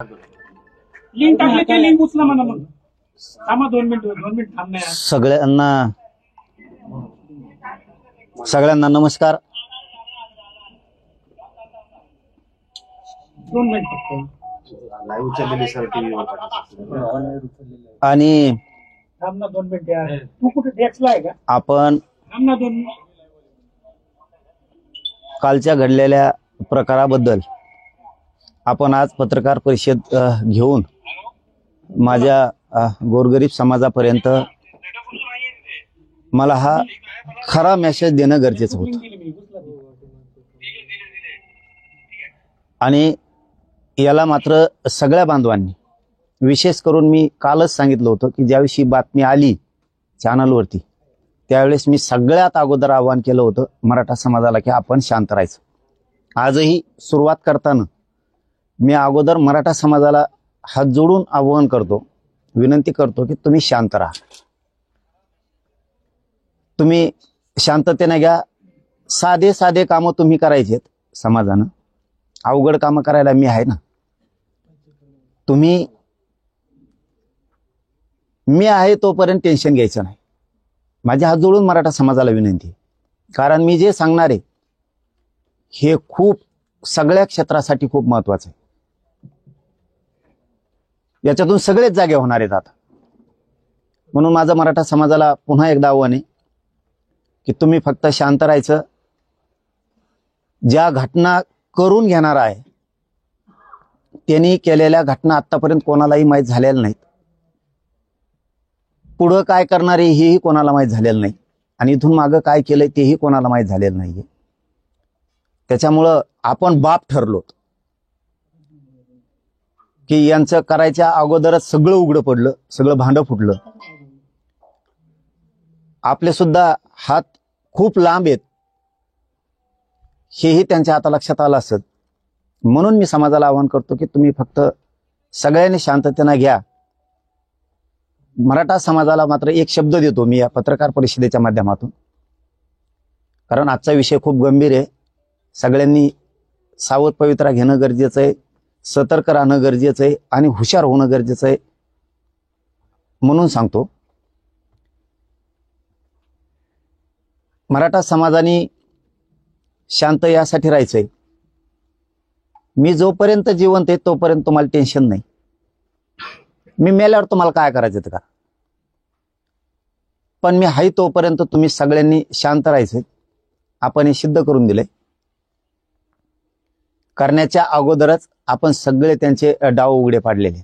Link टाकले ते link उचला म्हणा मग. थांबा 2 मिनिट थांबण्या. सगळ्यांना नमस्कार. 2 मिनिट फक्त. आणि थांब ना 2 मिनिट यार. तू कुठे डेस्कला आहे का? आपण थांब ना 2 मिनिट. कालच्या घडलेल्या प्रकाराबद्दल आपण आज पत्रकार परिषद घेऊन माझ्या गोरगरीब समाजापर्यंत मला हा खरा मेसेज देणं गरजेचं होतं. आणि याला मात्र सगळ्या बांधवांनी, विशेष करून मी कालच सांगितलं होतं की ज्यावेळी बातमी आली चॅनलवरती त्यावेळेस मी सगळ्यात अगोदर आवाहन केलं होतं मराठा समाजाला की आपण शांत राहायचं. आजही सुरुवात करताना मी अगोदर मराठा समाजाला हात जोडून आवाहन करतो, विनंती करतो की तुम्ही शांत राहा. तुम्ही शांततेने घ्या. साधे साधे कामं तुम्ही करायचेत समाजानं, अवघड कामं करायला मी आहे ना. तुम्ही मी आहे तोपर्यंत टेन्शन घ्यायचं नाही. माझ्या हात जोडून मराठा समाजाला विनंती. कारण मी जे सांगणार आहे हे खूप सगळ्या क्षेत्रासाठी खूप महत्वाचं आहे. याच्यातून सगळेच जागे होणार आहेत आता. म्हणून माझं मराठा समाजाला पुन्हा एकदा आव्हान आहे की तुम्ही फक्त शांत राहायचं. ज्या घटना करून घेणार आहे त्यांनी केलेल्या घटना आतापर्यंत कोणालाही माहीत झालेल्या नाहीत. पुढं काय करणार आहे हेही कोणाला माहीत झालेलं नाही. आणि इथून मागं काय केलंय तेही कोणाला माहीत झालेलं नाहीये. त्याच्यामुळं आपण बाप ठरलो की यांचं करायच्या अगोदरच सगळं उघडं पडलं, सगळं भांडं फुटलं. आपले सुद्धा हात खूप लांब आहेत हेही त्यांच्या आता लक्षात आलं असत. म्हणून मी समाजाला आवाहन करतो की तुम्ही फक्त सगळ्यांनी शांततेने घ्या. मराठा समाजाला मात्र एक शब्द देतो मी या पत्रकार परिषदेच्या माध्यमातून, कारण आजचा विषय खूप गंभीर आहे. सगळ्यांनी सावध पवित्रा घेणं गरजेचं आहे, सतर्क राहणं गरजेचं आहे आणि हुशार होणं गरजेचं आहे. म्हणून सांगतो, मराठा समाजाने शांत यासाठी राहायचंय. मी जोपर्यंत जिवंत आहे तोपर्यंत तुम्हाला टेन्शन नाही. मी मेल्यावर तुम्हाला काय करायचं का? पण मी आहे तोपर्यंत तुम्ही सगळ्यांनी शांत राहायचंय. आपण हे सिद्ध करून दिलंय. करण्याच्या अगोदरच आपण सगळे त्यांचे डाव उघडे पाडलेले.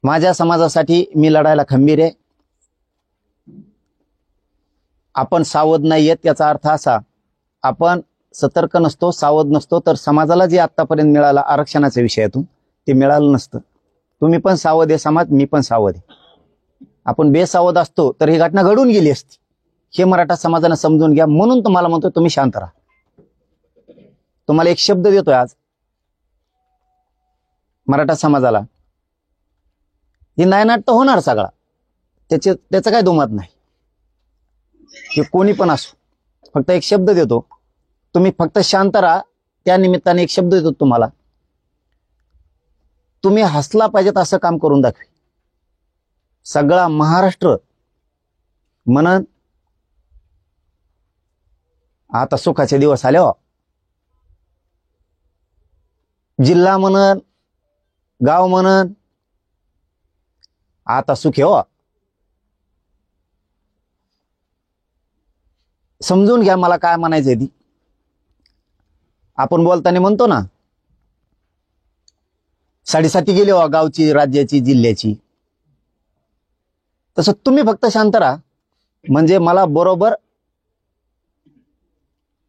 माझ्या समाजासाठी मी लढायला खंबीर आहे. आपण सावध नाहीयेत याचा अर्थ असा, आपण सतर्क नसतो, सावध नसतो तर समाजाला जे आतापर्यंत मिळालं आरक्षणाच्या विषयातून ते मिळालं नसतं. तुम्ही पण सावध आहे समाज, मी पण सावध आहे. आपण बेसावध असतो तर ही घटना घडून गेली असती. हे मराठा समाजानं समजून घ्या. म्हणून तुम्हाला म्हणतो तुम्ही शांत राहा. तुम्हाला एक शब्द देतोय आज मराठा समाजाला. ही नायनाट तर होणार सगळा, त्याचं काय दुमत नाही. हे कोणी पण असो, फक्त एक शब्द देतो, तुम्ही फक्त शांत राहा. त्या निमित्ताने एक शब्द देतो तुम्हाला, तुम्ही हसला पाहिजेत असं काम करून दाखवी. सगळा महाराष्ट्र म्हणन आता सुखाचे दिवस आले हो. जिल्हा म्हणन, गाव म्हणन आता सुखे हो. समजून घ्या मला काय म्हणायचंय ती. आपण बोलताना म्हणतो ना, साडेसाती गेली हो गावची, राज्याची, जिल्ह्याची. तसं तुम्ही फक्त शांत राहा. म्हणजे मला बरोबर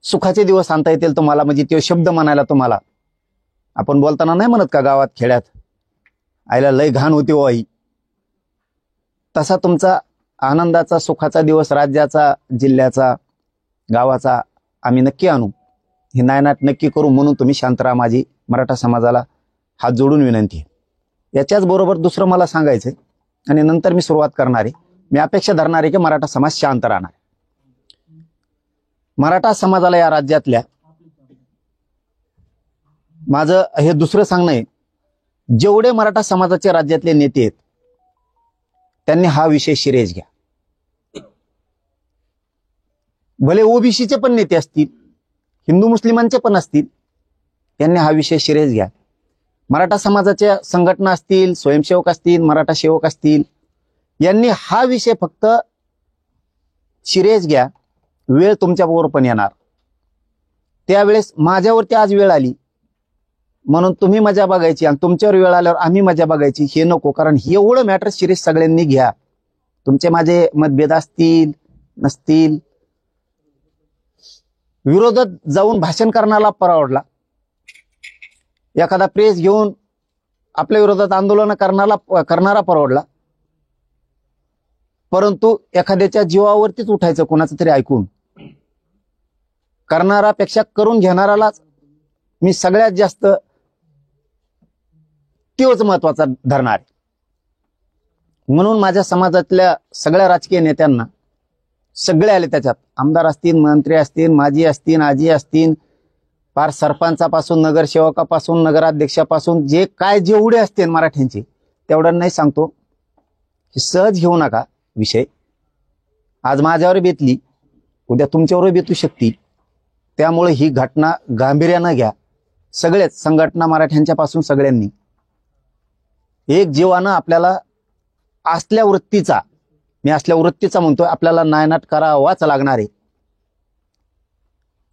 सुखाचे दिवस आणता येतील तुम्हाला. म्हणजे तो शब्द म्हणायला तुम्हाला आपण बोलताना नाही म्हणत का गावात खेड्यात, आईला लय घाण होती हो आई. तसा तुमचा आनंदाचा सुखाचा दिवस राज्याचा, जिल्ह्याचा, गावाचा आम्ही नक्की आणू. हे नायनाट नक्की करू. म्हणून तुम्ही शांत राहा. माझी मराठा समाजाला हात जोडून विनंती आहे. याच्याच बरोबर दुसरं मला सांगायचंय आणि नंतर मी सुरुवात करणार आहे. मी अपेक्षा धरणार आहे की मराठा समाज शांत राहणार. मराठा समाजाला या राज्यातल्या माझं हे दुसरं सांगणं आहे, जेवढे मराठा समाजाचे राज्यातले नेते आहेत त्यांनी हा विषय शिरेस घ्या. भले ओबीसीचे पण नेते असतील, हिंदू मुस्लिमांचे पण असतील, त्यांनी हा विषय शिरेस घ्या. मराठा समाजाच्या संघटना असतील, स्वयंसेवक असतील, मराठा सेवक असतील, यांनी हा विषय फक्त शिरेस घ्या. वेळ तुमच्याबरोबर पण येणार. त्यावेळेस माझ्यावरती आज वेळ आली म्हणून तुम्ही मजा बघायची आणि तुमच्यावर वेळ आल्यावर आम्ही मजा बघायची हे नको. कारण एवढं मॅटर सिरियस सगळ्यांनी घ्या. तुमचे माझे मतभेद असतील नसतील, विरोधात जाऊन भाषण करणारा परवडला, एखादा प्रेस घेऊन आपल्या विरोधात आंदोलन करणारा परवडला, परंतु एखाद्याच्या जीवावरतीच उठायचं कोणाचं तरी ऐकून करणारापेक्षा करून घेणारालाच मी सगळ्यात जास्त तोच महत्वाचा धरणार. म्हणून माझ्या समाजातल्या सगळ्या राजकीय नेत्यांना, सगळे आले त्याच्यात, आमदार असतील, मंत्री असतील, माजी असतील, आजी असतील, पार सरपंचापासून, नगरसेवकापासून, नगराध्यक्षापासून, जे काय जेवढे असतील मराठ्यांचे, तेवढं नाही सांगतो की सहज घेऊ नका विषय. आज माझ्यावर बेतली, उद्या तुमच्यावर बेतू शकते. त्यामुळे ही घटना गांभीर्यानं घ्या. सगळेच संघटना मराठ्यांच्या पासून सगळ्यांनी एक जीवानं आपल्याला असल्या वृत्तीचा, मी असल्या वृत्तीचा म्हणतोय, आपल्याला नायनाट करावाच लागणार आहे.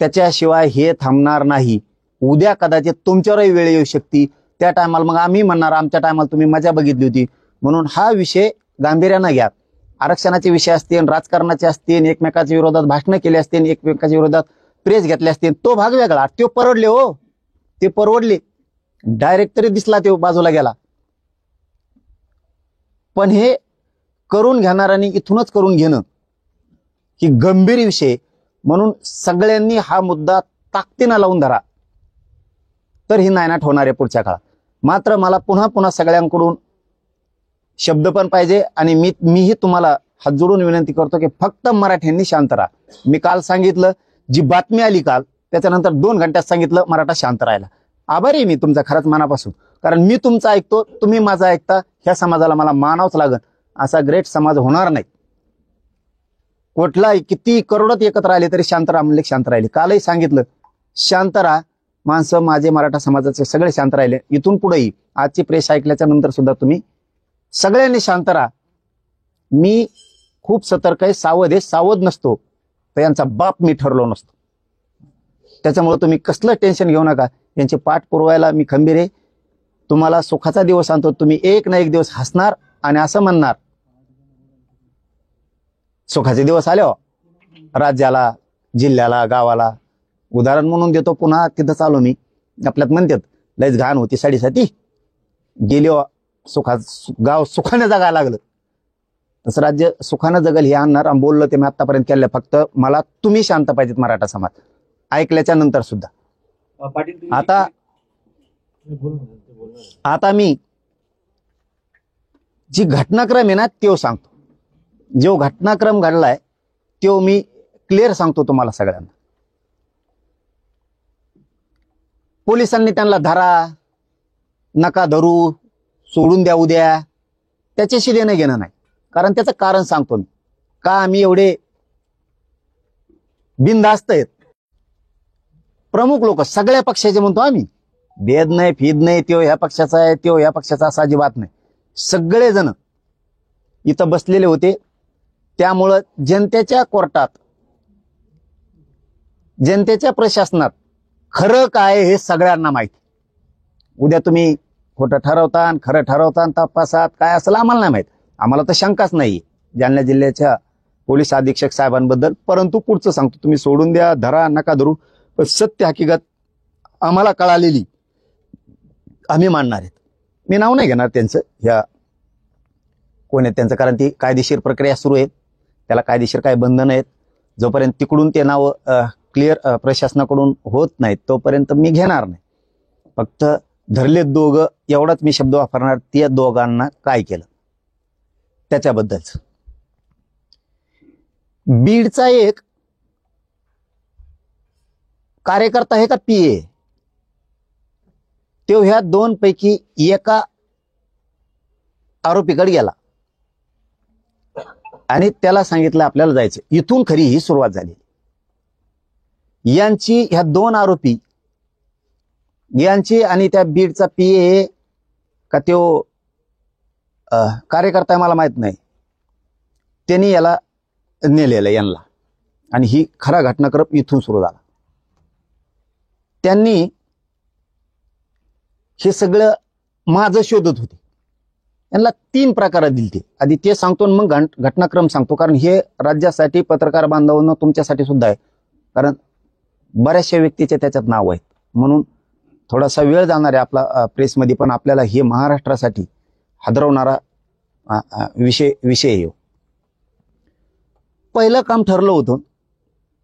त्याच्याशिवाय हे थांबणार नाही. उद्या कदाचित तुमच्यावरही वेळ येऊ शकते. त्या टायमाला मग आम्ही म्हणणार आमच्या टायमाला तुम्ही मजा बघितली होती. म्हणून हा विषय गांभीर्यानं घ्या. आरक्षणाचे विषय असतील, राजकारणाचे असतील, एकमेकाच्या विरोधात भाषणं केली असतील, एकमेकाच्या विरोधात प्रेस घेतले असतील, तो भाग वेगळा. तो परवडले हो, ते परवडले. डायरेक्ट तरी दिसला तो बाजूला गेला. पण हे करून घेणाऱ्यांनी इथूनच करून घेणं ही गंभीर विषय. म्हणून सगळ्यांनी हा मुद्दा ताकदीनं लावून धरा, तर ही नायनाट होणार आहे पुढच्या काळात. मात्र मला पुन्हा पुन्हा सगळ्यांकडून शब्द पण पाहिजे आणि मीही तुम्हाला हात जोडून विनंती करतो की फक्त मराठ्यांनी शांत राहा. मी काल सांगितलं, जी बातमी आली काल त्याच्यानंतर 2 घंट्यात सांगितलं मराठा शांत राहायला. आभारी आहे मी तुमचा खरंच मनापासून. कारण मी तुमचं ऐकतो, तुम्ही माझं ऐकता. ह्या समाजाला मला मानावंच लागेल. असा ग्रेट समाज होणार नाही. कुठलाही किती करोडात एकत्र आले तरी शांत राहा म्हणले शांत राहिले. कालही सांगितलं शांत राहा. माणसं माझे मराठा समाजाचे सगळे शांत राहिले. इथून पुढेही आजची प्रेस ऐकल्याच्या नंतर सुद्धा तुम्ही सगळ्यांनी शांत राहा. मी खूप सतर्क आहे, सावध आहे. सावध नसतो तर यांचा बाप मी ठरलो नसतो. त्याच्यामुळे तुम्ही कसलं टेन्शन घेऊ नका. यांची पाठ पुरवायला मी खंबीर आहे. तुम्हाला सुखाचा दिवस आणतो. तुम्ही एक ना एक दिवस हसणार आणि असं म्हणणार, सुखाचे दिवस आले हो राज्याला, जिल्ह्याला, गावाला. उदाहरण म्हणून देतो, पुन्हा तिथं चालू मी. आपल्यात म्हणतात लयच घाण होती साडीसाठी, गेली गाव सुखाने जगायला लागलं. तसं राज्य सुखानं जगल हे आणणार. आणि बोललो ते मी आतापर्यंत केलं. फक्त मला तुम्ही शांत पाहिजेत मराठा समाज, ऐकल्याच्या नंतर सुद्धा. आता मी जी घटनाक्रम आहे ना तो सांगतो. जो घटनाक्रम घडलाय तो मी क्लिअर सांगतो तुम्हाला सगळ्यांना. पोलिसांनी त्यांना धरा, नका धरू, सोडून द्या उद्या, त्याच्याशी देणं घेणं नाही. कारण त्याचं कारण सांगतो मी, का आम्ही एवढे बिनधास्त आहेत. प्रमुख लोक सगळ्या पक्षाचे म्हणतो आम्ही, भेद नाही, फीद नाही, त्यो ह्या पक्षाचा आहे, त्यो ह्या पक्षाचा, असा अजिबात नाही. सगळेजण इथं बसलेले होते. त्यामुळं जनतेच्या कोर्टात, जनतेच्या प्रशासनात खरं काय हे सगळ्यांना माहिती. उद्या तुम्ही खोटं ठरवता, खरं ठरवता, तपासात काय असेल आम्हाला नाही माहित. आम्हाला तर शंकाच नाही जालना जिल्ह्याच्या पोलीस अधीक्षक साहेबांबद्दल. परंतु पुढचं सांगतो, तुम्ही सोडून द्या, धरा, नका धरू, पण सत्य हकीकत आम्हाला कळालेली आम्ही मांडणार आहेत. मी नाव नाही घेणार त्यांचं, ह्या कोण आहेत त्यांचं, कारण ती कायदेशीर प्रक्रिया सुरू आहे. त्याला कायदेशीर काही बंधन आहेत. जोपर्यंत तिकडून ते नाव क्लिअर प्रशासनाकडून होत नाहीत तोपर्यंत मी घेणार नाही. फक्त धरले दोघं एवढाच मी शब्द वापरणार. त्या दोघांना काय केलं त्याच्याबद्दलच. बीडचा एक कार्यकर्ता आहे का पीए, तो ह्या दोन पैकी एका आरोपीकडे गेला आणि त्याला सांगितलं आपल्याला जायचं. इथून खरी ही सुरुवात झाली. यांची ह्या दोन आरोपी यांची आणि त्या बीडचा पीए का त्यो कार्यकर्ता आहे मला माहित नाही, त्यांनी याला नेलेलं यांना. आणि ही खरा घटनाक्रम इथून सुरू झाला. त्यांनी हे सगळं माझं शोधत होते. यांना 3 प्रकार दिलते. आधी ते सांगतो मग घटनाक्रम सांगतो, कारण हे राज्यासाठी पत्रकार बांधवांना तुमच्यासाठी सुद्धा आहे, कारण बऱ्याचशा व्यक्तीचे त्याच्यात नाव आहेत. म्हणून थोडासा वेळ जाणार आहे आपला प्रेसमध्ये, पण आपल्याला हे महाराष्ट्रासाठी हादरवणारा विषय आहे. पहिलं काम ठरलं होतं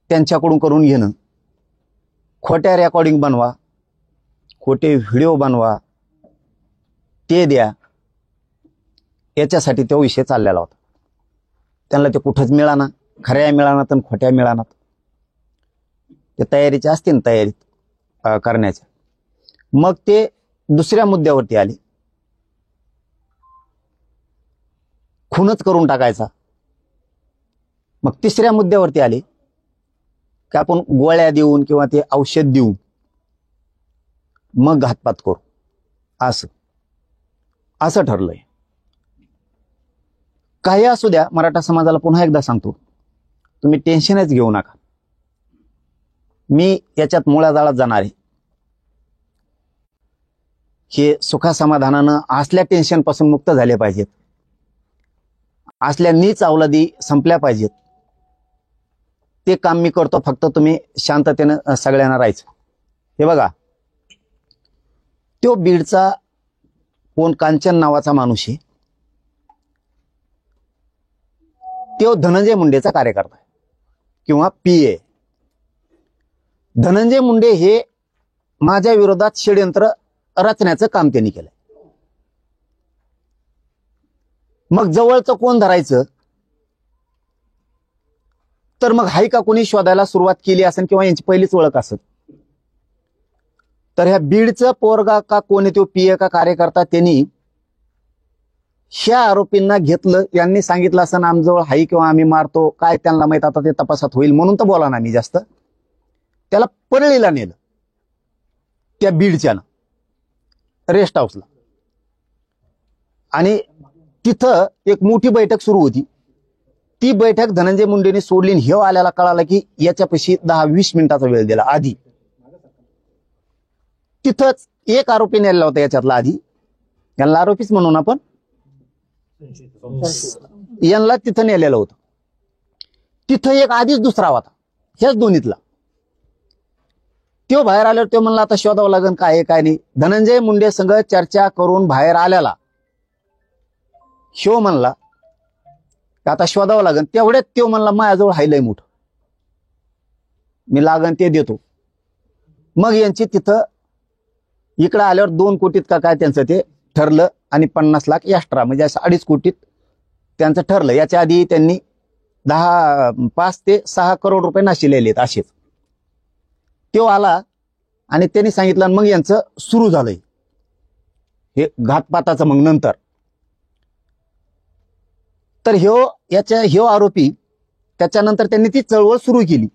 त्यांच्याकडून करून घेणं. खोट्या रेकॉर्डिंग बनवा, खोटे व्हिडिओ बनवा, ते द्या, याच्यासाठी तो विषय चाललेला होता. त्यांना ते कुठंच मिळाना, खऱ्या मिळाना तर खोट्या मिळाना. ते तयारीच्या असतील तयारीत करण्याच्या. मग ते दुसऱ्या मुद्द्यावरती आले, खूनच करून टाकायचा. मग तिसऱ्या मुद्द्यावरती आले की आपण गोळ्या देऊन किंवा ते औषध देऊन मग घातपात करू, असं ठरलंय. काही असू द्या, मराठा समाजाला पुन्हा एकदा सांगतो, तुम्ही टेन्शनच घेऊ नका. मी याच्यात मुळाजाळात जाणार आहे. हे सुखासमाधानानं असल्या टेन्शन पासून मुक्त झाले पाहिजेत, असल्या नीच अवलादी संपल्या पाहिजेत. ते काम मी करतो, फक्त तुम्ही शांततेनं सगळ्यांना राहायचं. हे बघा, तो बीडचा कोण कांचन नावाचा माणूस आहे, तो धनंजय मुंडेचा कार्यकर्ता आहे किंवा पीए. धनंजय मुंडे हे माझ्या विरोधात षडयंत्र रचण्याचं काम त्यांनी केलंय. मग जवळचं कोण धरायचं, तर मग हाय का कोणी शोधायला सुरुवात केली असेल किंवा यांची पहिलीच ओळख असेल. तर ह्या बीडचं पोरगा का कोणी तो पीए का कार्यकर्ता, त्यांनी ह्या आरोपींना घेतलं. यांनी सांगितलं असं आमजवळ हाई किंवा आम्ही मारतो, काय त्यांना माहित, आता ते तपासात होईल म्हणून तर बोला ना मी जास्त. त्याला परळीला नेलं, त्या बीडच्यानं रेस्ट हाऊसला. आणि तिथं एक मोठी बैठक सुरू होती. ती बैठक धनंजय मुंडेने सोडली. हे आल्याला कळालं की याच्यापाशी 10-20 मिनिटाचा वेळ दिला. आधी तिथंच एक आरोपी नेलेला होता याच्यातला. आधी यांना आरोपीच म्हणून आपण यांना तिथं नेलेलं होतं. तिथं एक आधीच दुसरा होता, ह्याच दोन्हीतला. तो बाहेर आल्यावर तो म्हणला आता शोधावं लागेल काय आहे काय नाही. धनंजय मुंडे संग चर्चा करून बाहेर आल्याला शो म्हणला आता शोधावं लागेल. तेवढ्यात तो म्हणला माझ्याजवळ हाय लय मोठं, मी लागन ते देतो. मग यांची तिथं इकडं आल्यावर 2 कोटीत का काय त्यांचं ते ठरलं आणि 50 लाख एक्स्ट्रा, म्हणजे असं 2.5 कोटीत त्यांचं ठरलं. याच्या आधी त्यांनी 5 ते 6 करोड रुपये नाशिलेले असेच. तो आला आणि त्यांनी सांगितलं, मग यांचं सुरू झालंय हे घातपाताचं. मग नंतर तर ह्यो आरोपी त्याच्यानंतर त्यांनी ती चळवळ सुरू केली.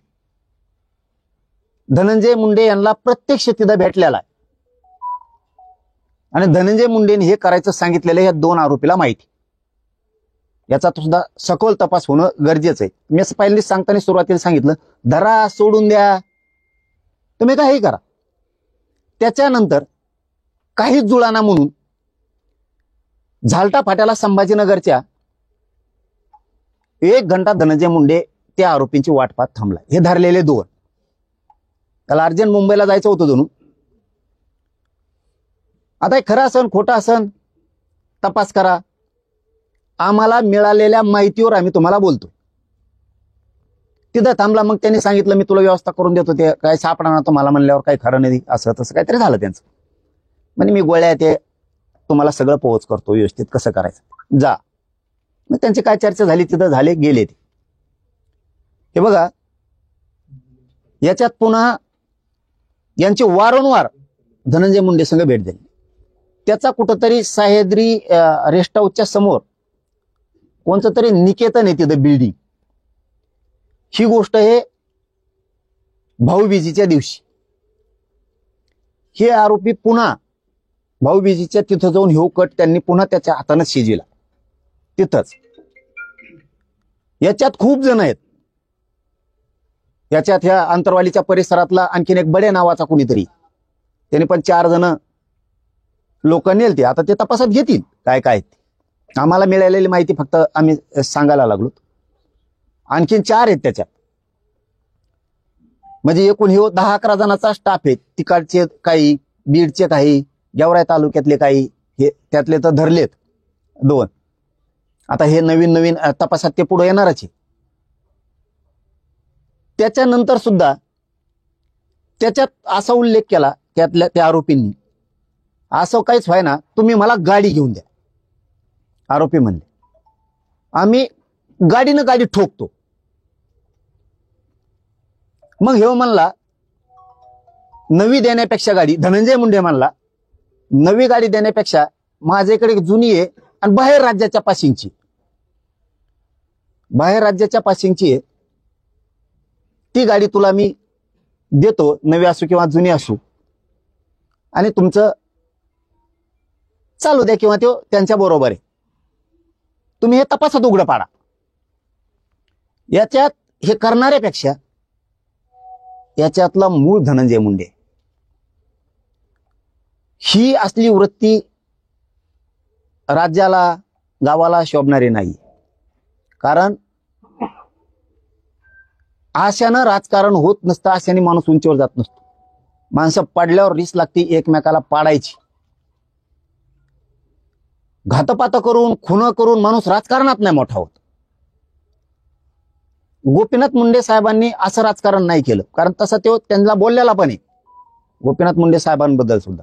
धनंजय मुंडे यांना प्रत्यक्ष तिथं भेटलेला आहे आणि धनंजय मुंडेने हे करायचं सांगितलेलं या 2 आरोपीला माहिती. याचा सुद्धा सखोल तपास होणं गरजेचं आहे. मी असं पहिल्यांदा सांगताना सुरुवातीला सांगितलं, धरा सोडून द्या, तुम्ही काही करा. त्याच्यानंतर काही जुळाना म्हणून झालटा फाट्याला संभाजीनगरच्या 1 घंटा धनंजय मुंडे त्या आरोपींची वाट पाहत थांबला. हे धरलेले 2, त्याला अर्जंट मुंबईला जायचं होतं जणू. आता खरं असन खोटं असन तपास करा, आम्हाला मिळालेल्या माहितीवर आम्ही तुम्हाला बोलतो. तिथं थांबला. मग त्यांनी सांगितलं मी तुला व्यवस्था करून देतो. ते काय सापडणार तुम्हाला म्हणल्यावर काही खरं नाही, असं तसं काहीतरी झालं त्यांचं. म्हणजे मी गोळ्या ते तुम्हाला सगळं पोहोच करतो व्यवस्थित, कसं करायचं जा. मग त्यांची काय चर्चा झाली तिथं झाले गेले ते. हे बघा, याच्यात पुन्हा यांची वारंवार धनंजय मुंडे संघ भेट दिली. त्याचा कुठंतरी सह्याद्री रेस्ट हाऊसच्या समोर कोणतं तरी निकेतन आहे तिथं बिल्डिंग. ही गोष्ट हे भाऊबीजीच्या दिवशी हे आरोपी पुन्हा भाऊबीजीच्या तिथं जाऊन हे कट त्यांनी पुन्हा त्याच्या हाताने शिजिला तिथंच. याच्यात खूप जण आहेत. याच्यात ह्या अंतरवालीच्या परिसरातला आणखीन एक बडे नावाचा कुणीतरी, त्याने पण 4 जण लोक नेलते. आता ते तपासात घेतील काय काय. आम्हाला मिळालेली माहिती फक्त आम्ही सांगायला लागलो. आणखीन 4 आहेत त्याच्यात. म्हणजे एकूण हे 10-11 जणांचा स्टाफ आहे. तिकडचे काही, बीडचे काही, गेवराई तालुक्यातले काही, हे त्यातले तर धरलेत 2. आता हे नवीन तपासात ते पुढे येणारच आहे. त्याच्यानंतर सुद्धा त्याच्यात असा उल्लेख केला त्या आरोपींनी, असं काहीच व्हाय ना, तुम्ही मला गाडी घेऊन द्या. आरोपी म्हणले आम्ही गाडीनं गाडी ठोकतो. मग हे म्हणला नवी देण्यापेक्षा गाडी, धनंजय मुंडे म्हणला नवी गाडी देण्यापेक्षा माझ्याकडे जुनी आहे आणि बाहेर राज्याच्या पासिंगची आहे, ती गाडी तुला मी देतो, नवी असू किंवा जुनी असू, आणि तुमचं चालू द्या किंवा तो त्यांच्या बरोबर आहे. तुम्ही हे तपासात उघडं पाडा. याच्यात हे करणाऱ्यापेक्षा याच्यातला मूळ धनंजय मुंडे. ही असली वृत्ती राज्याला, गावाला शोभणारी नाही. कारण आशानं राजकारण होत नसतं, आशाने माणूस उंचीवर जात नसतो. माणसं पडल्यावर रिस लागते एकमेकाला पाडायची. घातपात करून, खुन करून माणूस राजकारणात नाही मोठा होत. गोपीनाथ मुंडे साहेबांनी असं राजकारण नाही केलं, कारण तसं तो त्यांना बोललेला पण आहे. गोपीनाथ मुंडे साहेबांबद्दल सुद्धा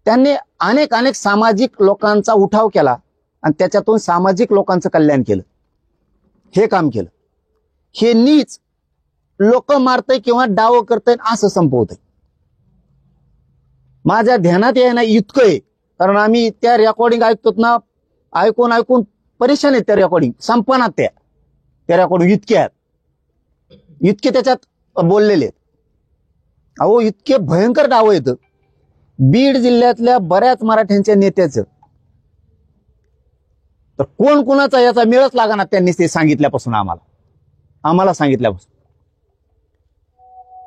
त्यांनी अनेक सामाजिक लोकांचा उठाव केला आणि त्याच्यातून सामाजिक लोकांचं कल्याण केलं. हे काम केलं. हे नीच लोक मारतय किंवा डाव करतय असं संपवतय. माझ्या ध्यानात येणं इतकं आहे, कारण आम्ही त्या रेकॉर्डिंग ऐकतो ना, ऐकून परेशान आहेत त्या रेकॉर्डिंग. संपनात त्या रेकॉर्डिंग इतके त्याच्यात बोललेले आहेत. अहो इतके भयंकर डाव येतं. बीड जिल्ह्यातल्या बऱ्याच मराठ्यांच्या नेत्याचं तर कोण कोणाचा याचा मेळच लागणार. त्यांनी ते सांगितल्यापासून आम्हाला सांगितल्यापासून.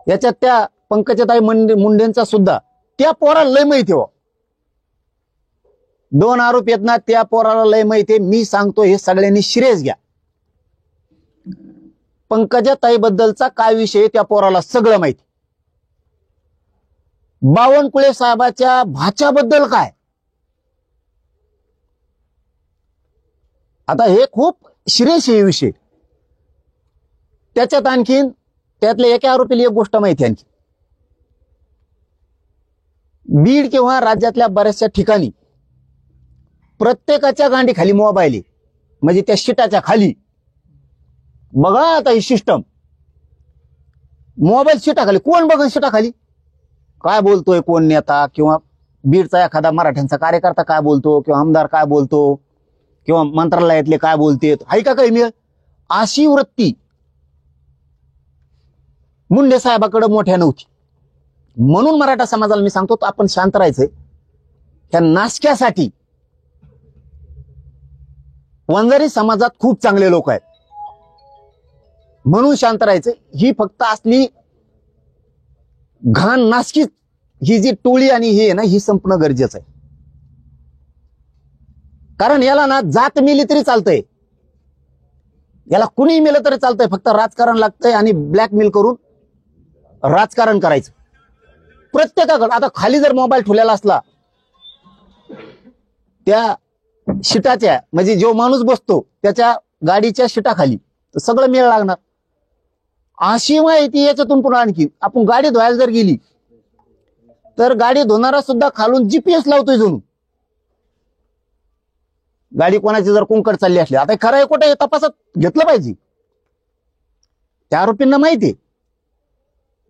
याच्यात त्या पंकजाताई मुंडेंचा सुद्धा त्या पोराला लय माहिती हो. 2 आरोपी आहेत ना, त्या पोराला लय माहिती. मी सांगतो हे सगळ्यांनी सिरियस घ्या. पंकजाताई बद्दलचा काय विषय त्या पोराला सगळं माहिती. बावनकुळे साहेबाच्या भाच्याबद्दल काय, आता हे खूप सिरियस आहे विषय. त्याच्यात आणखीन त्यातल्या एका आरोपीला एक गोष्ट माहिती आणखी, बीड किंवा राज्यातल्या बऱ्याचशा ठिकाणी प्रत्येकाच्या गांडी खाली मोबाईल आहे. म्हणजे त्या शिटाच्या खाली बघा आता ही सिस्टम. मोबाईल शिटाखाली, कोण बघा शिटाखाली काय बोलतोय कोण नेता, किंवा बीडचा एखादा मराठ्यांचा कार्यकर्ता काय बोलतो, किंवा आमदार काय बोलतो, किंवा मंत्रालयातले काय बोलतेत, हाय का काही मिळ. अशी वृत्ती मुंडे साहेबाकडे मोठ्या नव्हती. म्हणून मराठा समाजाला मी सांगतो आपण शांत राहायचंय. त्या नाशक्यासाठी वंजारी समाजात खूप चांगले लोक आहेत, म्हणून शांत राहायचं. ही फक्त असली घाण नासकी ही जी टोळी आणि हे आहे ना, ही संपणं गरजेचं आहे. कारण याला ना जात मिली तरी चालतंय, याला कुणी मिळलं तरी चालतंय. फक्त राजकारण लागतंय आणि ब्लॅकमेल करून राजकारण करायचं प्रत्येकाकडे. आता खाली जर मोबाईल ठेवलेला असला त्या शिटाच्या, म्हणजे जो माणूस बसतो त्याच्या गाडीच्या शिटाखाली, तर सगळं मेळ लागणार. अशी माहिती याच्यातून पुन्हा आणखी आपण गाडी धुवायला जर गेली तर गाडी धुणारा सुद्धा खालून जीपीएस लावतोय जणू. गाडी कोणाची जर कुंकड चालली असली, आता खरं आहे कुठे हे तपासात घेतलं पाहिजे. त्या आरोपींना माहिती आहे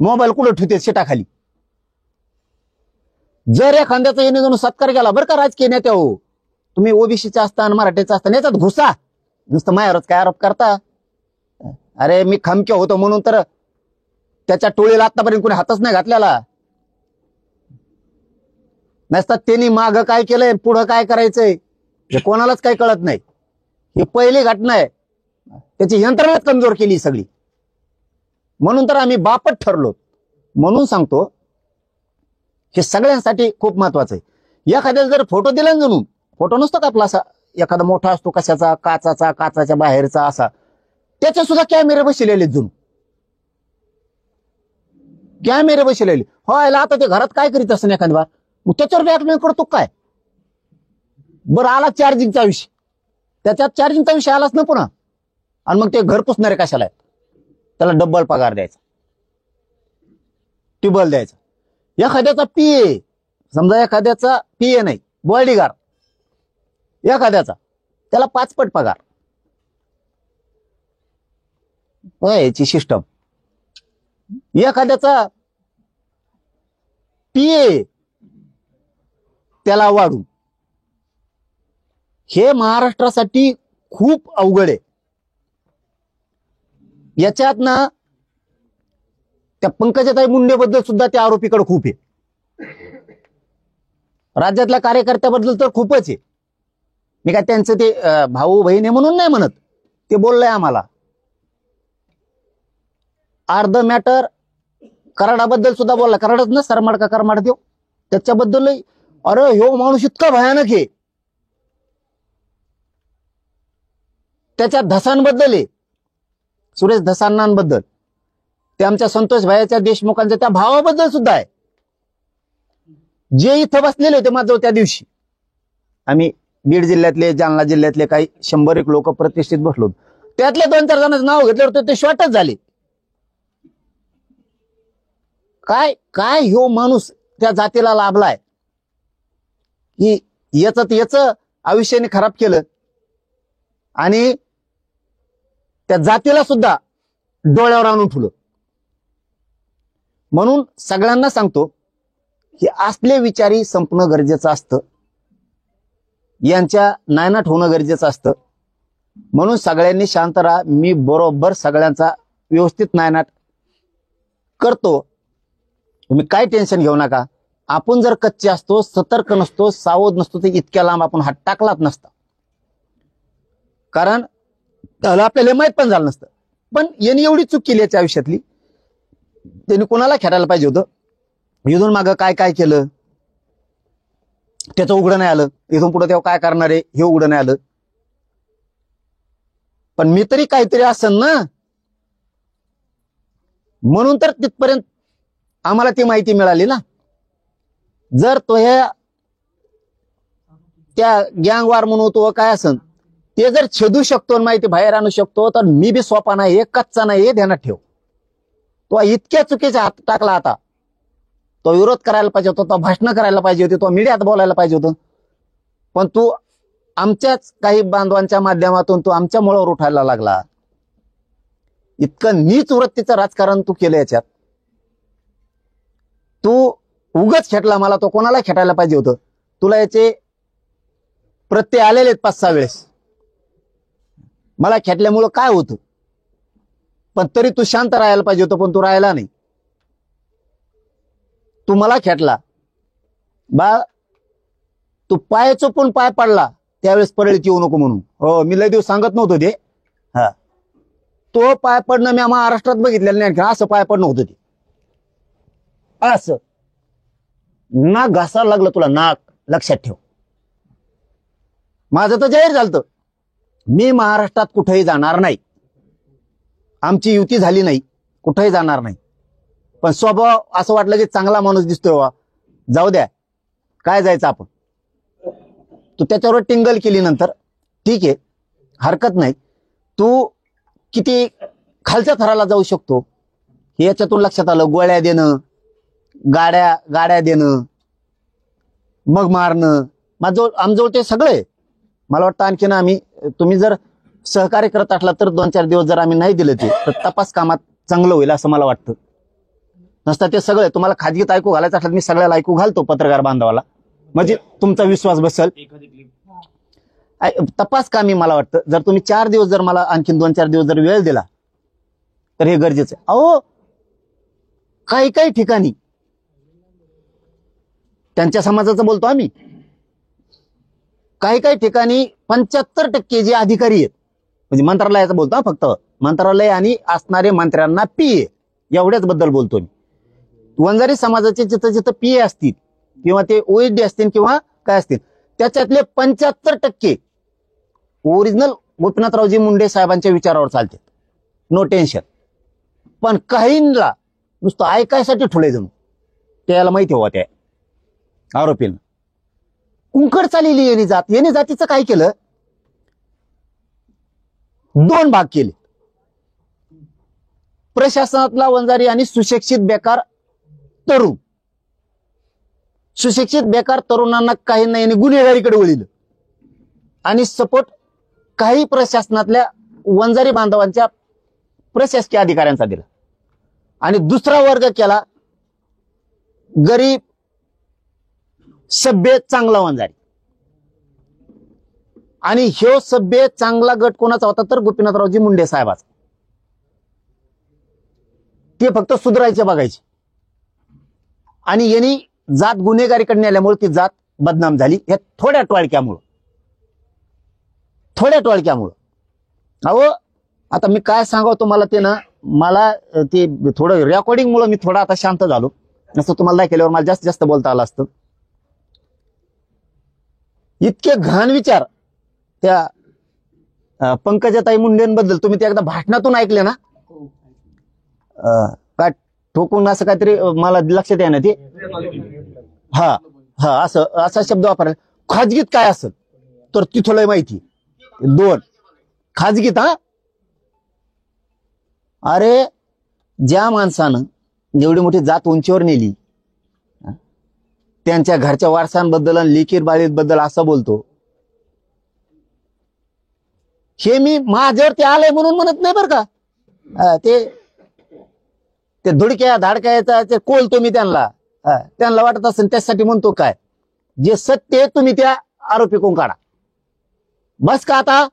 मोबाईल कुठं ठेवते शिटाखाली. जर एखाद्याचा येणे जाऊन सत्कार केला बरं का राजकीय नेत्या हो, तुम्ही ओबीसीचा असता आणि मराठीचा असता याच्यात घुसा, नुसतं माझ्यावरच काय आरोप करता. अरे मी खमक्या होतो म्हणून तर त्याच्या टोळीला आतापर्यंत कोणी हातच नाही घातलेला. नसतात त्यांनी माग काय केलंय पुढं काय करायचंय हे कोणालाच काही कळत नाही. ही पहिली घटना आहे, त्याची यंत्रणाच कमजोर केली सगळी. म्हणून तर आम्ही बापट ठरलो. म्हणून सांगतो हे सगळ्यांसाठी खूप महत्वाचं आहे. एखाद्याला जर फोटो दिला ना जणून, फोटो नसतो का आपला असा एखादा मोठा असतो कशाचा, काचाच्या बाहेरचा असा, त्याचे सुद्धा कॅमेरे बसलेले जणू, कॅमेरे बसलेले. हो आता ते घरात काय करीत असं एखादी बार, मग त्याच्यावर बॅकमेल करतो काय. बरं आला चार्जिंगचा विषय, त्याच्यात चार्जिंगचा विषय आलाच ना पुन्हा, आणि मग ते घर पुसणारे कशाला आहेत, त्याला डब्बल पगार द्यायचा, ट्यूबल द्यायचा. एखाद्याचा पीए, समजा एखाद्याचा पीए नाही बॉडीगार्ड एखाद्याचा, त्याला 5 पट पगार. याची सिस्टम. एखाद्याचा पीए त्याला वाढून. हे महाराष्ट्रासाठी खूप अवघड आहे. याच्यात ना त्या पंकजाताई मुंडेबद्दल सुद्धा त्या आरोपीकडे खूप आहे, राज्यातल्या कार्यकर्त्याबद्दल तर खूपच आहे. मी काय त्यांचं ते भाऊ बहीण आहे म्हणून नाही म्हणत, ते बोललंय आम्हाला. अर्ध मॅटर कराडाबद्दल सुद्धा बोलला, कराडच ना सरमाड का करमाड देव, त्याच्याबद्दल अरे ह्यो माणूस इतका भयानक आहे. त्याच्या धसांबद्दल आहे, सुरेश धसांनांबद्दल, ते आमच्या संतोष भाईच्या देशमुखांच्या त्या भावाबद्दल सुद्धा आहे. जे इथं बसलेले होते माझं त्या दिवशी, आम्ही बीड जिल्ह्यातले जालना जिल्ह्यातले काही 100 लोक प्रतिष्ठित बसलो, त्यातले 2-4 जणांचं नाव घेतल्यावर ते शॉर्टच झाले. काय काय ह्यो माणूस त्या जातीला लाभलाय की याच आयुष्याने खराब केलं आणि त्या जातीला सुद्धा डोळ्यावर आणून ठेवलं. म्हणून सगळ्यांना सांगतो की असले विचारी संपणं गरजेचं असतं, यांच्या नायनाट होणं गरजेचं असतं. म्हणून सगळ्यांनी शांत राहा. मी बरोबर सगळ्यांचा व्यवस्थित नायनाट करतो, तुम्ही काय टेन्शन घेऊ नका. आपण जर कच्चे असतो, सतर्क नसतो, सावध नसतो, तर इतक्या लांब आपण हात टाकलाच नसता, कारण त्याला आपल्याला माहित पण झालं नसतं. पण यांनी एवढी चूक केली याच्या आयुष्यातली, त्यांनी कोणाला खेळायला पाहिजे होतं. इथून मागं काय काय केलं त्याचं उघडं नाही आलं, इथून पुढे तेव्हा काय करणार आहे हे उघडं नाही आलं. पण मी तरी काहीतरी असेल ना, म्हणून तर तिथपर्यंत आम्हाला ती माहिती मिळाली ना. जर तो ह्या त्या गँग वार म्हणून तो काय असन ते जर छेदू शकतो आणि माहिती बाहेर आणू शकतो, तर मी बी सोपा नाही, हे कच्चा नाही, हे ध्यानात ठेव. तो इतक्या चुकीचा हात टाकला, आता तो विरोध करायला पाहिजे होता, तो भाषण करायला पाहिजे होते, तो मीडियात बोलायला पाहिजे होतं. पण तू आमच्याच काही बांधवांच्या माध्यमातून तू आमच्या मुळावर उठायला लागला. इतकं नीच वृत्तीचं राजकारण तू केलं याच्यात. तू उगाच खेटला मला, तो कोणाला खेटायला पाहिजे होतं. तुला याचे प्रत्यय आलेले आहेत 5-6 वेळेस. मला खेटल्यामुळं काय होतं, पण तरी तू शांत राहायला पाहिजे होतं, पण तू राहायला नाही. तू मला खेटला बा, तू पाय चोपून पाय पडला त्यावेळेस परळीत येऊ नको म्हणून. हो मी लय दिवस सांगत नव्हतो ते. हा तो पाय पडणं मी महाराष्ट्रात बघितलेलं नाही, असं पाय पडणं होतं ते, असं नाक घासायला लागलं तुला, नाक. लक्षात ठेव, माझं तर जाहीर झालं, मी महाराष्ट्रात कुठेही जाणार नाही. आमची युती झाली नाही, कुठेही जाणार नाही. पण स्वभाव असं वाटलं की चांगला माणूस दिसतोय वा, जाऊ द्या काय जायचं आपण. तू त्याच्यावर टिंगल केली नंतर ठीक आहे, हरकत नाही. तू किती खालच्या थराला जाऊ शकतो हे याच्यातून लक्षात आलं. गोळ्या देणं, गाड्या देणं, मग मारणं, आमजवळ ते सगळे. मला वाटतं आणखीन आम्ही, तुम्ही जर सहकार्य करत असला तर 2-4 दिवस जर आम्ही नाही दिले ते, तर तपास कामात चांगलं होईल असं मला वाटतं. नसता ते सगळं तुम्हाला खाजगीत ऐकू घालायचं असलं मी सगळ्याला ऐकू घालतो पत्रकार बांधवाला, म्हणजे तुमचा विश्वास बसल. तपास कामी मला वाटतं जर तुम्ही 4 दिवस जर मला आणखीन 2-4 दिवस जर वेळ दिला तर हे गरजेचं आहे. अहो काही काही ठिकाणी त्यांच्या समाजाचं बोलतो आम्ही, काही काही ठिकाणी 75% जे अधिकारी आहेत म्हणजे मंत्रालयाचं बोलतो फक्त, मंत्रालय आणि असणारे मंत्र्यांना पीए एवढ्याच बद्दल बोलतो मी. वंजारी समाजाचे जिथं जिथं पीए असतील किंवा ते ओएसडी असतील किंवा काय असतील त्याच्यातले 75% ओरिजिनल गोपीनाथरावजी मुंडे साहेबांच्या विचारावर चालते, नो टेन्शन. पण काहींना नुसतं ऐकायसाठी ठुले जणू, त्याला माहिती हवा त्या आरोपींना. कुंकड चाललेली यांनी जातीचं काय केलं, 2 भाग केले. प्रशासनातला वंजारी आणि सुशिक्षित बेकार तरुण. सुशिक्षित बेकार तरुणांना काही नाही गुन्हेगारीकडे वळिलं आणि सपोर्ट काही प्रशासनातल्या वंजारी बांधवांच्या प्रशासकीय अधिकाऱ्यांचा दिला. आणि दुसरा वर्ग केला गरीब सभ्य चांगला वंजारी. आणि ह्यो सभ्य चांगला गट कोणाचा होता तर गोपीनाथरावजी मुंडे साहेबाचा. ते फक्त सुधारायचे बघायचे. आणि यांनी जात गुन्हेगारीकडे नेल्यामुळे ती जात बदनाम झाली या थोड्या टोळक्यामुळं. अहो आता मी काय सांगावं तुम्हाला ते ना, मला ते थोडं रेकॉर्डिंग मुळे मी थोडा आता शांत झालो, नसतं तुम्हाला केल्यावर मला जास्त जास्त बोलता आलं असतं. इतके घाण विचार त्या पंकजाताई मुंडेंबद्दल तुम्ही ते एकदा भाषणातून ऐकले ना, काय ठोकून असं काहीतरी मला लक्षात आहे ना ते, हा हा असा शब्द वापरायला. खाजगीत काय असेल तर तिथं माहिती 2 खाजगीत. हा अरे ज्या माणसानं एवढी मोठी जात उंचीवर नेली त्यांच्या घरच्या वारसांबद्दल आणि लिकीर बाळीबद्दल असं बोलतो, हे मी माझ्यावर ते आलंय म्हणून म्हणत नाही बरं का. ते धुडक्या धाडक्याचा ते कोलतो मी त्यांना वाटत असेल त्यासाठी म्हणतो. काय जे सत्य आहे तुम्ही त्या आरोपी कोण काढा बस का. आता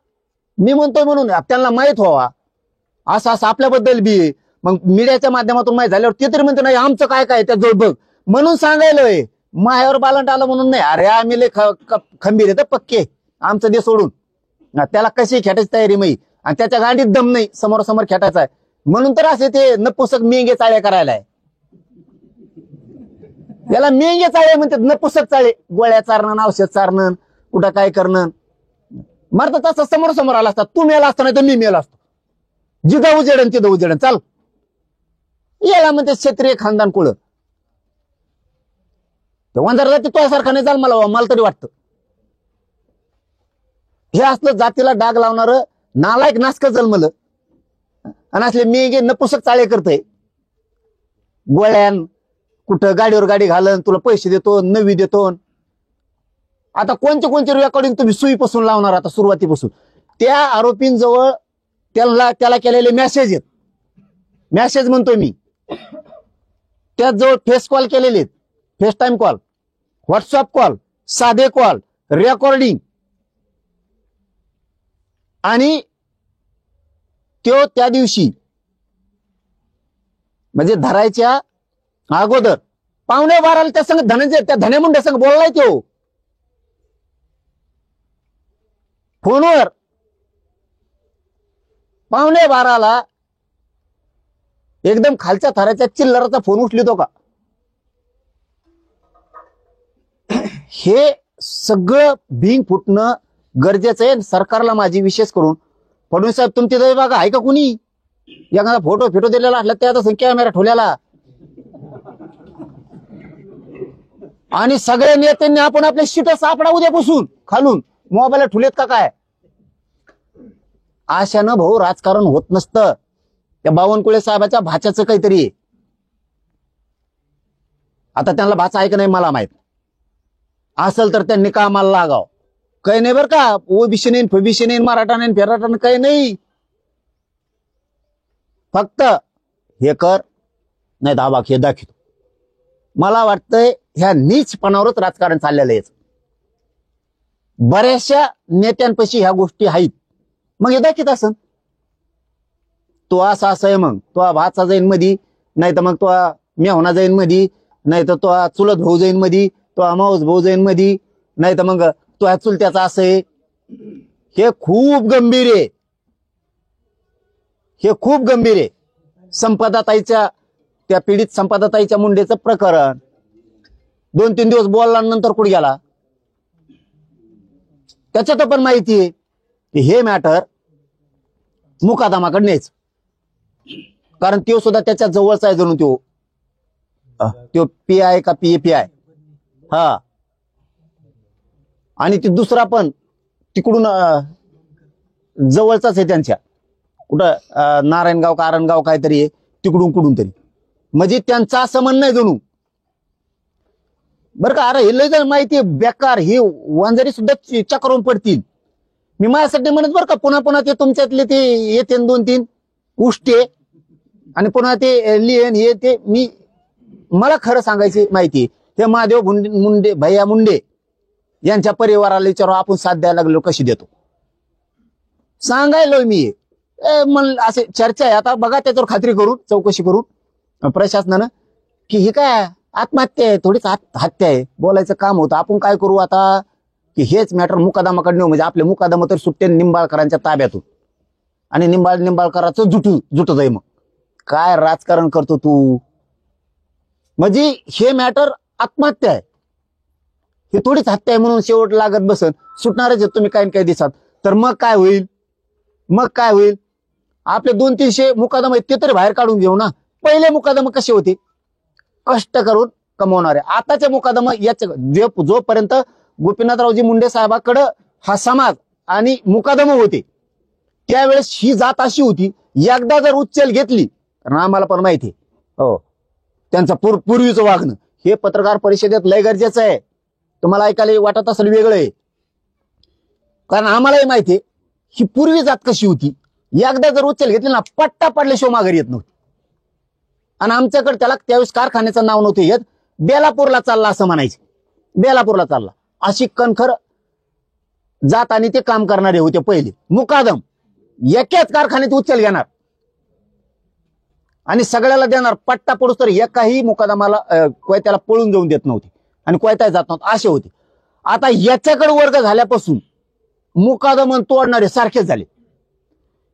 मी म्हणतोय म्हणून त्यांना माहित व्हावा असं असं आपल्याबद्दल बी. मग मीडियाच्या माध्यमातून माहित झाल्यावर ते तरी म्हणतो नाही आमचं काय काय त्या जोड बघ म्हणून सांगायलोय. मायावर बालंट आलं म्हणून नाही. अरे आम्ही लय खंबीर आहे तर पक्के आमचं दे सोडून. त्याला कशी खेटायची तयारी माही आणि त्याच्या गांडीत दम नाही समोरासमोर खेटायचा आहे म्हणून तर असे ते नपुसक मेंगे चाळे करायला आहे. याला मेंगे चाळे म्हणतात, नपुसक चाळे. गोळ्या चारणं, औषध चारणं, कुठं काय करणं. मरतात असं समोर समोर आला असतात. तू मेला असता नाही तर मी मेला असतो. जिथं उजेडन तिथं उजेडन चाल. याला म्हणते क्षत्रिय खानदान कुळ. वंजारा जाती तुझ्यासारखा नाही चाल मला तरी वाटतं. हे असलं जातीला डाग लावणार नालायक नासक जन्मलं आणि असले मेघे नपुसक चाळे करतय. गोळ्यान कुठं गाडीवर गाडी घालन, तुला पैसे देतो, नवी देतो. आता कोणते रेकॉर्डिंग तुम्ही सुईपासून लावणार आता सुरुवातीपासून. त्या आरोपींजवळ त्याला केलेले मेसेज आहेत. मेसेज म्हणतोय मी. त्याजवळ फेस कॉल केलेले आहेत, face time call, WhatsApp call, साधे कॉल, रेकॉर्डिंग. आणि तो त्या दिवशी म्हणजे धरायच्या अगोदर 11:15 त्या संग त्या धनेमुंड्या संग बोललाय तो फोनवर. 11:15 एकदम खालच्या थराच्या चिल्लराचा फोन उचलितो का. हे सगळं भिंग फुटणं गरजेचं आहे. सरकारला माझी विशेष करून फडणवीस साहेब तुमचे दय बघा आहे का कुणी एखादा फोटो दिलेला असला त्याचा कॅमेरा ठेवलेला. आणि सगळ्या नेत्यांनी आपण आपले शीट सापडा उद्यापासून खालून मोबाईल ठुलेत का काय. आशानं भाऊ राजकारण होत नसतं. त्या बावनकुळे साहेबाच्या भाच्याचं काहीतरी. आता त्यांना भाचा आहे का नाही मला माहित. असेल तर त्यांनी कामाला लागाव. काही नाही बरं का. ओबीसी नाही, फबीसी नाही, मराठा नाही, फेराठा नाही, काही नाही. फक्त हे कर नाही दाबा हे दाखवतो. मला वाटतंय ह्या नीचपणावरच राजकारण चाललेलं आहे. बऱ्याचशा नेत्यांपाशी ह्या गोष्टी आहेत. मग हे दाखवत असन तो असा आहे, मग तो भाचा जाईन मधी, नाही तर मग तो मेहना जाईन मधी, नाही तर तो चुलत भाऊ जाईन मधी, तो माऊस भाऊ जाईन मधी, नाही तर मग तो ह्या चुलत्याचा असं आहे. हे खूप गंभीर आहे. हे खूप गंभीर आहे. संपदाताईच्या त्या पीडित संपदाताईच्या मुंडेचं प्रकरण 2-3 दिवस बोलल्यानंतर कुठे गेला त्याच्यात पण माहिती आहे की हे मॅटर मुकादमाकडे न्यायचं. कारण तो सुद्धा त्याच्या जवळचा आहे जणू तो PI का PAPI. हा, आणि ती दुसरा पण तिकडून जवळचाच आहे त्यांच्या, कुठं नारायणगाव का आरणगाव काहीतरी आहे तिकडून कुठून तरी. म्हणजे त्यांचं असं म्हणणं आहे जणू बरं का. अरे हे लय जण माहिती आहे बेकार, हे वंजारी सुद्धा चक्रावून पडतील. मी माझ्यासाठी म्हणत बरं का, पुन्हा पुन्हा ते तुमच्यातले ते येते 2-3 उष्टे आणि पुन्हा ते लिहिण हे ते. मला खरं सांगायची माहिती, ते महादेव मुंडे भैया मुंडे यांच्या परिवाराला विचारू आपण साथ द्यायला लागलो कशी देतो सांगायलो मी. असे चर्चा आहे आता बघा, त्याच्यावर खात्री करून चौकशी करून प्रशासनानं की हे काय आत्महत्या आहे, थोडीच हत्या आहे. बोलायचं काम होतं. आपण काय करू आता की हेच मॅटर मुकादमाकडे नेऊ, म्हणजे आपले मुकादमा तर सुट्टे निंबाळकरांच्या ताब्यातून, आणि निंबाळकरांचं जुटत आहे. मग काय राजकारण करतो तू? म्हणजे हे मॅटर आत्महत्या आहे, हे थोडीच हत्या आहे म्हणून शेवट लागत बसन. सुटणारच आहे तुम्ही काही काही दिवसात. तर मग काय होईल? मग काय होईल? आपले 200-300 मुकादम आहेत ते तरी बाहेर काढून घेऊ ना. पहिले मुकादम कसे होते? कष्ट करून कमवणारे. आताचे मुकादम याचे जोपर्यंत गोपीनाथरावजी मुंडे साहेबाकडे हा समाज आणि मुकादम होते त्यावेळेस ही जात अशी होती, एकदा जर उच्चल घेतली, कारण आम्हाला पण माहिती हो त्यांचं पूर्वीचं वागणं हे पत्रकार परिषदेत लय गरजेचं आहे. तुम्हाला ऐकायला वाटत असेल वेगळं आहे, कारण आम्हालाही माहिती आहे ही पूर्वी जात कशी होती. एकदा जर उचल घेतली ना पट्टा पडल्याशिवाय माघारी येत नव्हती. आणि आमच्याकडे त्याला त्यावेळेस कारखान्याचं नाव नव्हतं येत, बेलापूरला चालला असं म्हणायचे. बेलापूरला चालला अशी कणखर जात आणि ते काम करणारे होते पहिले. मुकादम एकाच कारखान्यात उचल घेणार आणि सगळ्याला देणार, पट्टा पडूस तर एकाही मुकादमाला कोयत्याला पळून जाऊन देत नव्हते आणि कोयता जात नव्हता असे होते. आता याच्याकडे वर्ग झाल्यापासून मुकादम तोडणारे सारखेच झाले.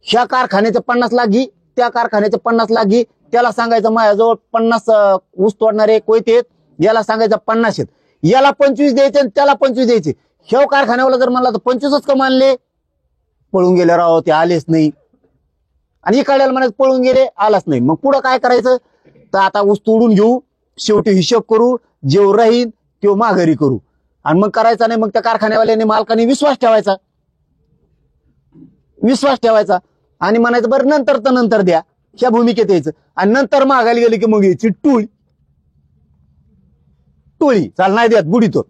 ह्या कारखान्याचे 50 लाख घे, त्या कारखान्याचे 50 लाख घे, त्याला सांगायचं माझ्याजवळ 50 ऊस तोडणारे कोयते आहेत, याला सांगायचं 50 आहेत, याला 25 द्यायचे आणि त्याला 25 द्यायचे. ह्या कारखान्यावाला जर म्हणला तर 25च कम आणले, पळून गेले राव ते आलेच नाही. आणि इकडे म्हणायचं पळून गेले आलाच नाही. मग पुढं काय करायचं? तर आता ऊस तोडून घेऊ, शेवटी हिशोब करू, जेव राहील तो माघारी करू. आणि मग करायचा नाही. मग त्या कारखान्यावाल्याने मालकाने विश्वास ठेवायचा आणि म्हणायचं बरं नंतर तर नंतर द्या, ह्या भूमिकेत यायचं. आणि नंतर मागायला गेली की मग यायची टोळी चाल नाही द्यात बुडीतो.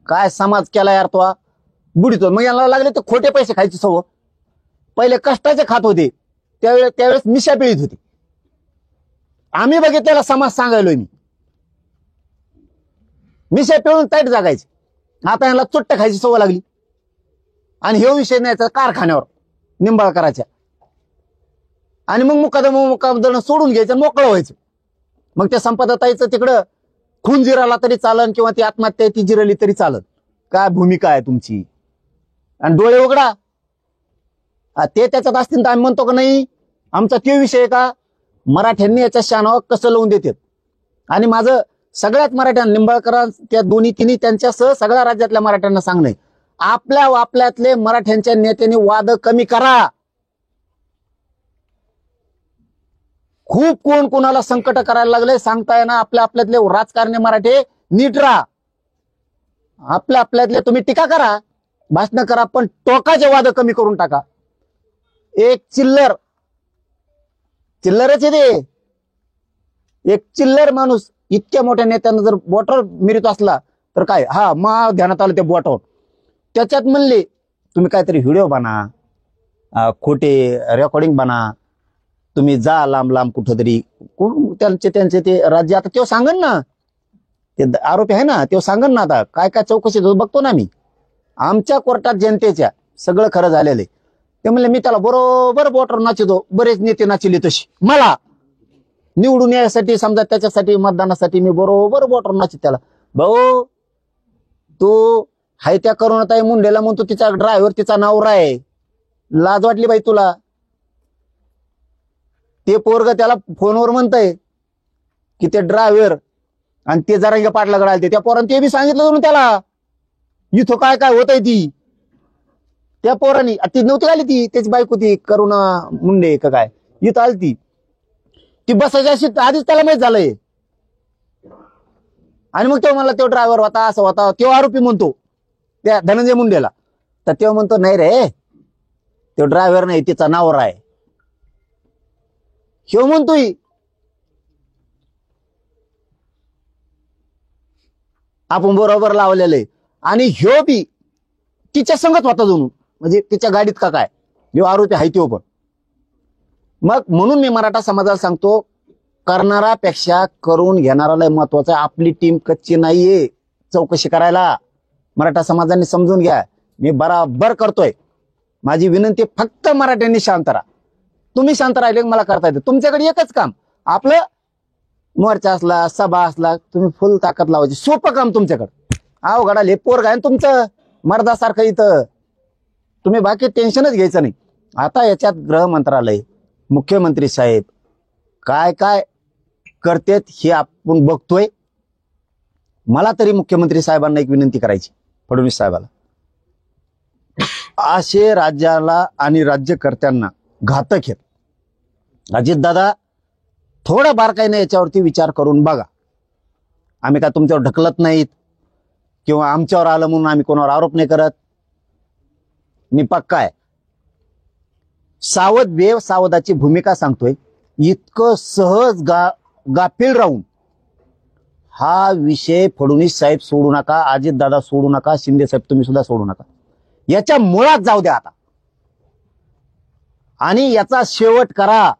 काय समाज केला यार तो बुडीतो. मग याला लागले तर खोटे पैसे खायची सवय. पहिले कष्टाचे खात होते त्यावेळेस मिशा पिळीत होती. आम्ही बघितलेला समाज सांगायलोय मी. मिशा पिळून ताईट जागायचे. आता यांना चुट्ट खायची सवय लागली. आणि हे विषय न्यायचा कारखान्यावर निंबाळकराच्या, आणि मग मुकादम सोडून घ्यायचं, मोकळं व्हायचं. मग त्या संपदाताईचं तिकडं खून जिराला तरी चालन किंवा ती आत्महत्या ती जिरली तरी चालत. काय भूमिका आहे तुमची? आणि डोळे उघडा. ते त्याच्यात असतील तर आम्ही म्हणतो का नाही आमचा तो विषय का? मराठ्यांनी याच्या शानावर कसं लावून देतात. आणि माझं सगळ्याच मराठ्यांना, निंबाळकर त्या दोन्ही तिन्ही त्यांच्यासह सगळ्या राज्यातल्या मराठ्यांना सांगणं, आपल्यातले मराठ्यांच्या नेत्यांनी वाद कमी करा. खूप कोण कोणाला संकट करायला लागले सांगता येणार. आपल्यातले राजकारणी मराठी नीट राहा. आपल्यातले तुम्ही टीका करा, भाषण करा, पण टोकाचे वाद कमी करून टाका. एक चिल्लरच आहे ते. एक चिल्लर माणूस इतक्या मोठ्या नेत्यांना जर बोटावर मिरत असला तर काय, हा मा ध्यानात आलं त्या बोटावर. त्याच्यात म्हणले तुम्ही काहीतरी व्हिडिओ बना, खोटे रेकॉर्डिंग बना, तुम्ही जा लांब लांब कुठंतरी, कोण त्यांचे त्यांचे ते राज्य, आता तो सांगन ना, ते आरोपी आहे ना, तो सांगन ना आता काय काय चौकशी बघतो ना मी. आमच्या कोर्टात जनतेच्या सगळं खरं झालेलं आहे. ते म्हणले मी त्याला बरोबर बोटर नाचतो, बरेच नेते नाचले तशी, मला निवडून यायसाठी समजा त्याच्यासाठी मतदानासाठी मी बरोबर बोटर नाचित त्याला. भाऊ तू हाय त्या करुणाताई मुंडेला म्हणतो तिचा ड्रायव्हर तिचा नवरा आहे, लाज वाटली बाई तुला? ते पोरग त्याला फोनवर म्हणतंय की ते ड्रायव्हर आणि ते जरांगे पाटलाकडे आलते, त्या पोरांनी ते बी सांगितलं म्हणून त्याला इथं काय काय होतंय ती. त्या पोरांनी ती नव्हती आली, ती त्याची बायको ती करुणा मुंडे का काय इथं आली, ती बसायची अशी आधीच त्याला माहित झालंय. आणि मग तेव्हा मला तो ड्रायव्हर होता असं होता, तो आरोपी म्हणतो त्या धनंजय मुंडेला. तर तेव्हा म्हणतो नाही रे, तो ड्रायव्हर नाही तिचा नवरा आहे, ह्यो म्हणतोय. आपण बरोबर लावलेलं आणि ह्यो बी तिच्या संगत होता जणू, म्हणजे तिच्या गाडीत का काय, ह्यो आरोपी आहे तो पण. मग म्हणून मी मराठा समाजाला सांगतो, करणारापेक्षा करून घेणारा लय महत्वाचा आहे. आपली टीम कच्ची नाहीये चौकशी करायला. मराठा समाजाने समजून घ्या, मी बराबर करतोय. माझी विनंती फक्त मराठ्यांनी शांत राहा. तुम्ही शांत राहिले मला करता येते. तुमच्याकडे एकच काम, आपलं मोर्चा असला सभा असला तुम्ही फुल ताकद लावायची, सोपं काम तुमच्याकडे. अवघडा ले पोरग आहे तुमचं मर्दासारखं इथं, तुम्ही बाकी टेन्शनच घ्यायचं नाही. आता याच्यात गृह मंत्रालय, मुख्यमंत्री साहेब काय काय करतेत हे आपण बघतोय. मला तरी मुख्यमंत्री साहेबांना एक विनंती करायची, फडणवीस साहेबाला, असे राज्याला आणि राज्यकर्त्यांना घातक आहेत. अजितदादा थोडा बारकाईने याच्यावरती विचार करून बघा. आम्ही काय तुमच्यावर ढकलत नाहीत किंवा आमच्यावर आलं म्हणून आम्ही कोणावर आरोप नाही करत. मी पक्का आहे. सावध वेव सावधाची भूमिका सांगतोय. इतकं सहज गाफील राहून हा विषय फडणवीस साहेब सोडू नका, अजितदादा सोडू नका, शिंदे साहेब तुम्ही सुद्धा सोडू नका. याच्या मुळात जाऊ द्या आता आणि याचा शेवट करा.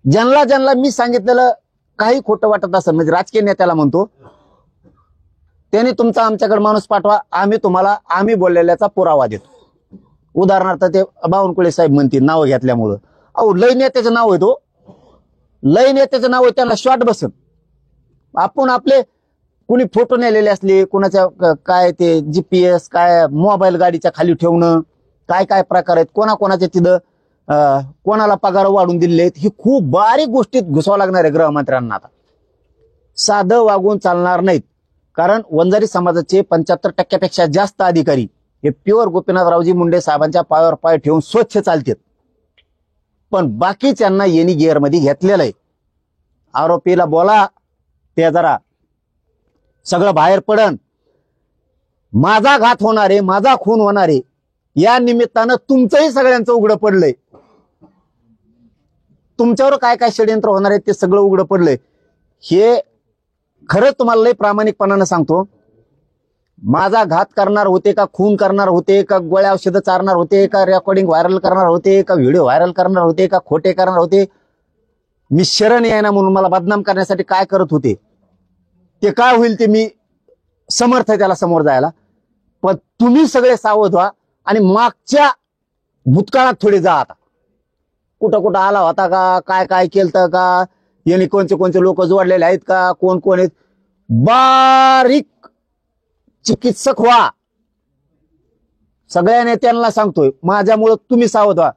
ज्यांना ज्यांना मी सांगितलेलं काही खोटं वाटत असेल, म्हणजे राजकीय नेत्याला म्हणतो, त्यांनी तुमचा आमच्याकडे माणूस पाठवा, आम्ही तुम्हाला आम्ही बोललेल्याचा पुरावा देतो. उदाहरणार्थ ते बावनकुळे साहेब म्हणतील नाव घेतल्यामुळं, अहो लय नेत्याचं नाव आहे, तो लय नेत्याचं नाव आहे, त्याला शॉर्ट बसन. आपण आपले कुणी फोटो नेलेले असले, कुणाच्या काय ते जीपीएस काय मोबाईल गाडीच्या खाली ठेवणं, काय काय प्रकार आहेत, कोणाकोणाच्या तिथं कोणाला पगार वाढून दिले आहेत, ही खूप बारीक गोष्टीत घुसावं लागणार आहे गृहमंत्र्यांना. आता साधं वागून चालणार नाहीत, कारण वंजारी समाजाचे 75% जास्त अधिकारी हे प्युअर गोपीनाथरावजी मुंडे साहेबांच्या पायावर पाय ठेवून स्वच्छ चालतात. पण बाकीच्यांना येणी गिअरमध्ये घेतलेलं आहे. आरोपीला बोला, ते जरा सगळं बाहेर पडन. माझा घात होणार आहे, माझा खून होणार आहे, या निमित्तानं तुमचंही सगळ्यांचं उघडं पडलंय. तुमच्यावर काय काय षडयंत्र होणार आहे ते सगळं उघडं पडलंय. हे खरंच तुम्हाला लय प्रामाणिकपणानं सांगतो. माझा घात करणार होते का, खून करणार होते का, गोळ्या औषधं चारणार होते का, रेकॉर्डिंग व्हायरल करणार होते का, व्हिडिओ व्हायरल करणार होते का, खोटे करणार होते, मी शरण यायना म्हणून मला बदनाम करण्यासाठी काय करत होते, ते काय होईल ते मी समर्थ आहे त्याला समोर जायला. पण तुम्ही सगळे सावध व्हा आणि मागच्या भूतकाळात थोडे जा. आता कुठं कुठं आला होता का, काय काय केलं का, यांनी कोणते कोणते लोक जोडलेले आहेत का, कोण कोण आहेत, बारीक चिकित्सक व्हा. सगळ्या नेत्यांना सांगतोय, माझ्यामुळं तुम्ही सावध व्हा.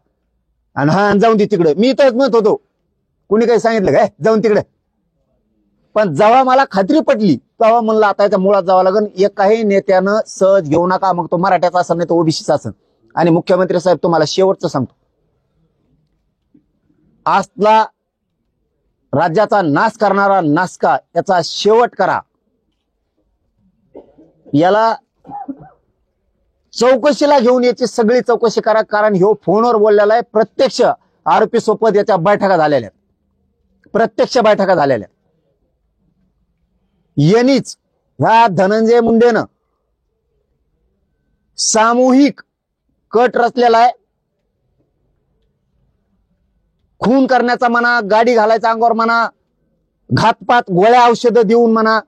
आणि हा जाऊन दे तिकडे, मी इथंच म्हणत होतो, कुणी काही सांगितलं काय जाऊन तिकडे, पण जेव्हा मला खात्री पटली तेव्हा म्हणलं आता याच्या मुळात जावं लागेल. एकाही नेत्यानं सहज घेऊ नका, मग तो मराठ्याचा असेल नाही तो ओबीसीचा असेल. आणि मुख्यमंत्री साहेब तुम्हाला शेवटचं सांगतो, आजला राज्याचा नाश करणारा नासका याचा शेवट करा. याला चौकशीला घेऊन याची सगळी चौकशी करा, कारण ह्यो फोनवर बोललेला आहे. प्रत्यक्ष आरोपी सोबत याच्या बैठका झालेल्या, प्रत्यक्ष बैठका झालेल्या. यांनीच ह्या धनंजय मुंडेनं सामूहिक कट रचलेला आहे. खून करण्याचा म्हणा, गाडी घालायचा अंगावर म्हणा, घातपात गोळ्या औषधं देऊन म्हणा,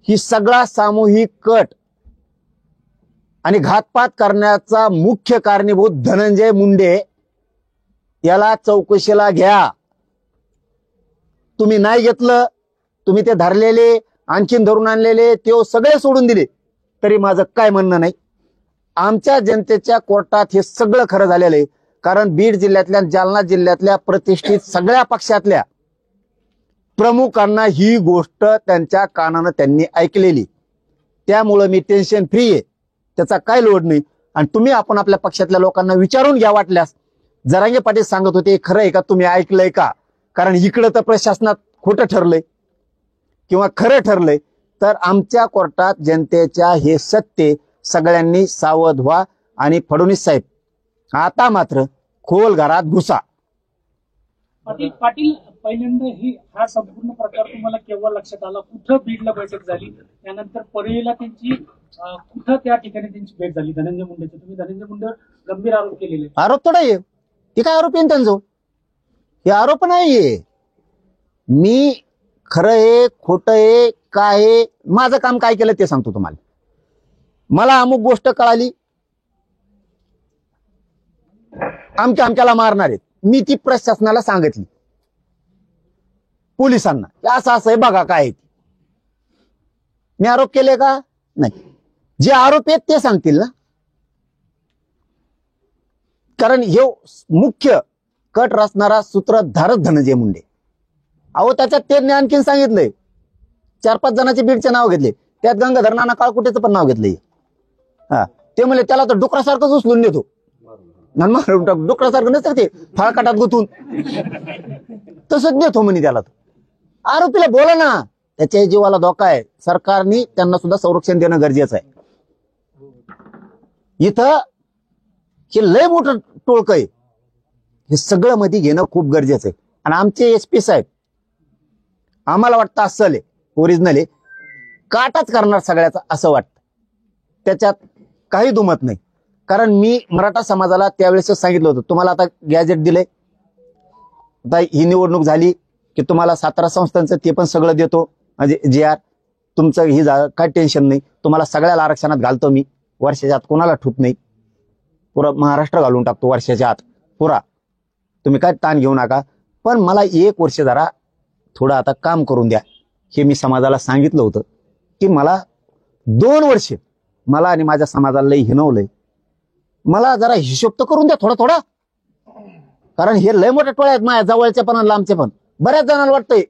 ही सगळा सामूहिक कट आणि घातपात करण्याचा मुख्य कारणीभूत धनंजय मुंडे याला चौकशीला घ्या. तुम्ही नाही घेतलं, तुम्ही ते धरलेले आणखीन धरून आणलेले ते सगळे सोडून दिले तरी माझं काय म्हणणं नाही. आमच्या जनतेच्या कोर्टात हे सगळं खरं झालेलं आहे. कारण बीड जिल्ह्यातल्या, जालना जिल्ह्यातल्या प्रतिष्ठित सगळ्या पक्षातल्या प्रमुखांना ही गोष्ट त्यांच्या कानानं त्यांनी ऐकलेली. त्यामुळं मी टेन्शन फ्री आहे, त्याचा काय लोड नाही. आणि तुम्ही आपण आपल्या पक्षातल्या लोकांना विचारून घ्या वाटल्यास. जरांगे पाटील सांगत होते खरं आहे का, तुम्ही ऐकलंय का? कारण इकडं तर प्रशासनात खोटं ठरलंय किंवा खरं ठरलंय. तर आमच्या कोर्टात जनतेच्या हे सत्य, सगळ्यांनी सावध व्हा. आणि फडणवीस साहेब आता मात्र खोल घरात घुसा. पाटील पहिल्यांदा हा संपूर्ण प्रकार तुम्हाला केव्हा लक्षात आला? कुठं बीडला बैठक झाली, त्यानंतर परळीला त्यांची कुठं त्या ठिकाणी त्यांची भेट झाली धनंजय मुंडेची? तुम्ही धनंजय मुंडेवर गंभीर आरोप केलेले. आरोप थोडा आहे ते, काय आरोप आहे त्यांचं? हे आरोप नाहीये. मी खरं आहे खोटं आहे काय आहे, माझं काम काय केलं ते सांगतो तुम्हाला. मला अमुक गोष्ट कळाली, आमच्याला मारणार आहेत, मी ती प्रशासनाला सांगितली, पोलिसांना असं असं आहे बघा काय आहे. मी आरोप केले का? नाही. जे आरोप आहेत ते सांगतील ना. कारण हे मुख्य कट रचणारा सूत्रधारच धनंजय मुंडे. अहो त्याच्यात त्यांनी आणखीन सांगितलंय, 4-5 जणांचे बीडचे नाव घेतले, त्यात गंगाधर नाना काळकुटेचं पण नाव घेतलंय. हा, ते म्हणले त्याला तर डुकरासारखंच उचलून देतो. डुकरासारखं नसतं ते फाळकाटात गुतून, तसंच देतो म्हणे त्याला. आरोपीला बोला ना, त्याच्या जीवाला धोका आहे. सरकारने त्यांना सुद्धा संरक्षण देणं गरजेचं आहे. इथं हे लय मोठं टोळकं आहे, हे सगळं मध्ये घेणं खूप गरजेचं आहे. आणि आमचे एसपी साहेब आम्हाला वाटतं असं आहे, ओरिजिनल आहे, काटाच करणार सगळ्याचा असं वाटतं. त्याच्यात काही दुमत नाही. कारण मी मराठा समाजाला त्यावेळेस सांगितलं होतं, तुम्हाला आता गॅजेट दिलंय, आता ही निवडणूक झाली की तुम्हाला 17 संस्थांचं ते पण सगळं देतो, म्हणजे JR तुमचं ही काय टेन्शन नाही, तुम्हाला सगळ्याला आरक्षणात घालतो मी, वर्षाच्या आत कोणाला ठूत नाही, पुरा महाराष्ट्र घालून टाकतो वर्षाच्या आत पुरा, तुम्ही काय ताण घेऊ नका. पण मला 1 वर्ष जरा थोडं आता काम करून द्या. हे मी समाजाला सांगितलं होतं की मला 2 वर्ष मला आणि माझ्या समाजाला लई हिनवलंय, मला जरा हिशोब तर करून द्या थोडा थोडा. कारण हे लय मोठ्या टोळ्या आहेत माझ्या जवळचे पण आणि लांबचे पण. बऱ्याच जणांना वाटतंय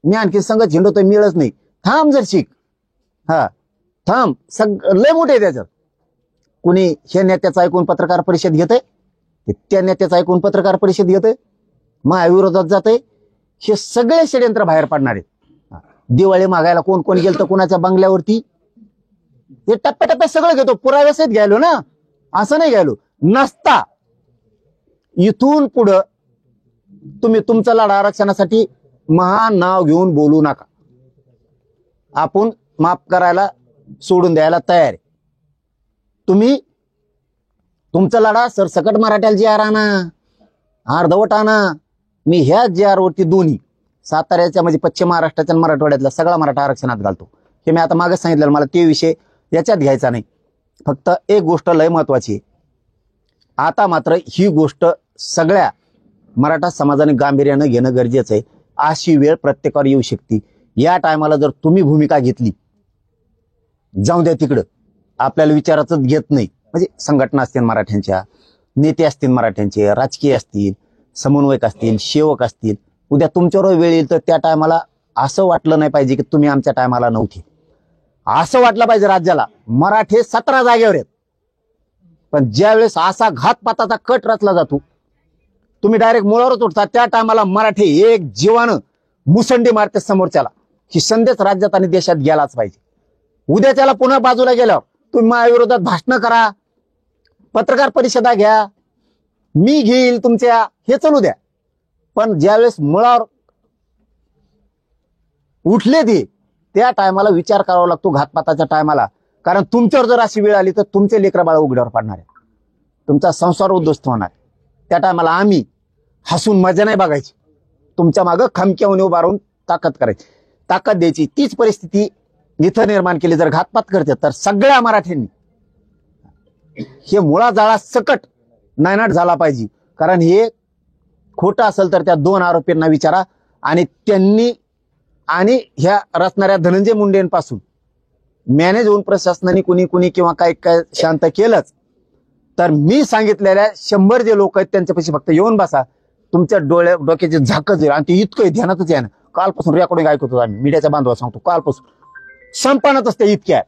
मी आणखी संघ झेंडवतोय, मिळत नाही. थांब जर शिक, हा थांब, लय मोठे आहे त्याच्यात. कुणी हे नेत्याचं ऐकून पत्रकार परिषद घेतय, त्या नेत्याचं ऐकून पत्रकार परिषद घेतय, महाविरोधात जातय. हे सगळे षडयंत्र बाहेर पडणार आहेत. दिवाळी मागायला कोण कोण गेलं तर कुणाच्या बंगल्यावरती, हे टप्प्याटप्प्यात सगळं घेतो. पुराव्यासहित घ्यायलो ना, असं नाही घ्यायलो नसता. इथून पुढं तुम्ही तुमचा लढा आरक्षणासाठी महान नाव घेऊन बोलू नका. आपण माफ करायला सोडून द्यायला तयार आहे. तुम्ही तुमचा लढा सरसकट मराठ्याला JR आणा, अर्धवट आणा. मी ह्या JR वरती दोन्ही साताऱ्याच्या म्हणजे पश्चिम महाराष्ट्राच्या मराठवाड्यातला सगळा मराठा आरक्षणात घालतो. हे मी आता मागे सांगितलं, मला ते विषय याच्यात घ्यायचा नाही. फक्त एक गोष्ट लय महत्वाची आहे, आता मात्र ही गोष्ट सगळ्या मराठा समाजाने गांभीर्यानं घेणं गरजेचं आहे. अशी वेळ प्रत्येकावर येऊ शकते. या टायमाला जर तुम्ही भूमिका घेतली, जाऊ द्या तिकडं, आपल्याला विचाराचंच घेत नाही, म्हणजे संघटना असतील मराठ्यांच्या, नेते असतील मराठ्यांचे, राजकीय असतील, समन्वयक असतील, सेवक असतील, उद्या तुमच्यावर वेळ येईल तर त्या टायमाला असं वाटलं नाही पाहिजे की तुम्ही आमच्या टायमाला नव्हते. असं वाटलं पाहिजे राज्याला मराठे 17 जागेवर आहेत. पण ज्यावेळेस असा घातपाताचा कट रचला जातो, तुम्ही डायरेक्ट मुळावरच उठता, त्या टायमाला मराठी एक जीवानं मुसंडी मारते समोरच्याला. ही संदेश राज्यात आणि देशात गेलाच पाहिजे. उद्या त्याला पुन्हा बाजूला गेल्यावर तुम्ही माझ्याविरोधात भाषण करा, पत्रकार परिषदा घ्या, मी घेईल तुमच्या, हे चालू द्या. पण ज्यावेळेस मुळावर उठले ते, त्या टायमाला विचार करावा लागतो घातपाताच्या टायमाला. कारण तुमच्यावर जर अशी वेळ आली तर तुमचे लेकरं बाळ उघड्यावर पडणार आहे, तुमचा संसार उद्ध्वस्त होणार. त्या टायमाला आम्ही हसून मजा नाही बघायची, तुमच्या मागं खमक्यावून उभा राहून ताकद करायची, ताकद द्यायची. तीच परिस्थिती इथं निर्माण केली. जर घातपात करते तर सगळ्या मराठ्यांनी हे मुळा जाळा सकट नायनाट झाला पाहिजे. कारण हे खोटं असेल तर त्या 2 आरोपींना विचारा, आणि त्यांनी आणि ह्या रचणाऱ्या धनंजय मुंडेंपासून मॅनेज होऊन प्रशासनाने कुणी कुणी किंवा काय काय शांत केलंच तर मी सांगितलेल्या 100 जे लोक आहेत त्यांच्यापाशी फक्त येऊन बसा, तुमच्या डोक्याचे झाकच येईल. आणि ते इतकं ध्यानातच आहे ना, कालपासून रेकॉर्डिंग ऐकतो आम्ही, मीडियाच्या बांधवा सांगतो, कालपासून संपणातच ते इतक्या.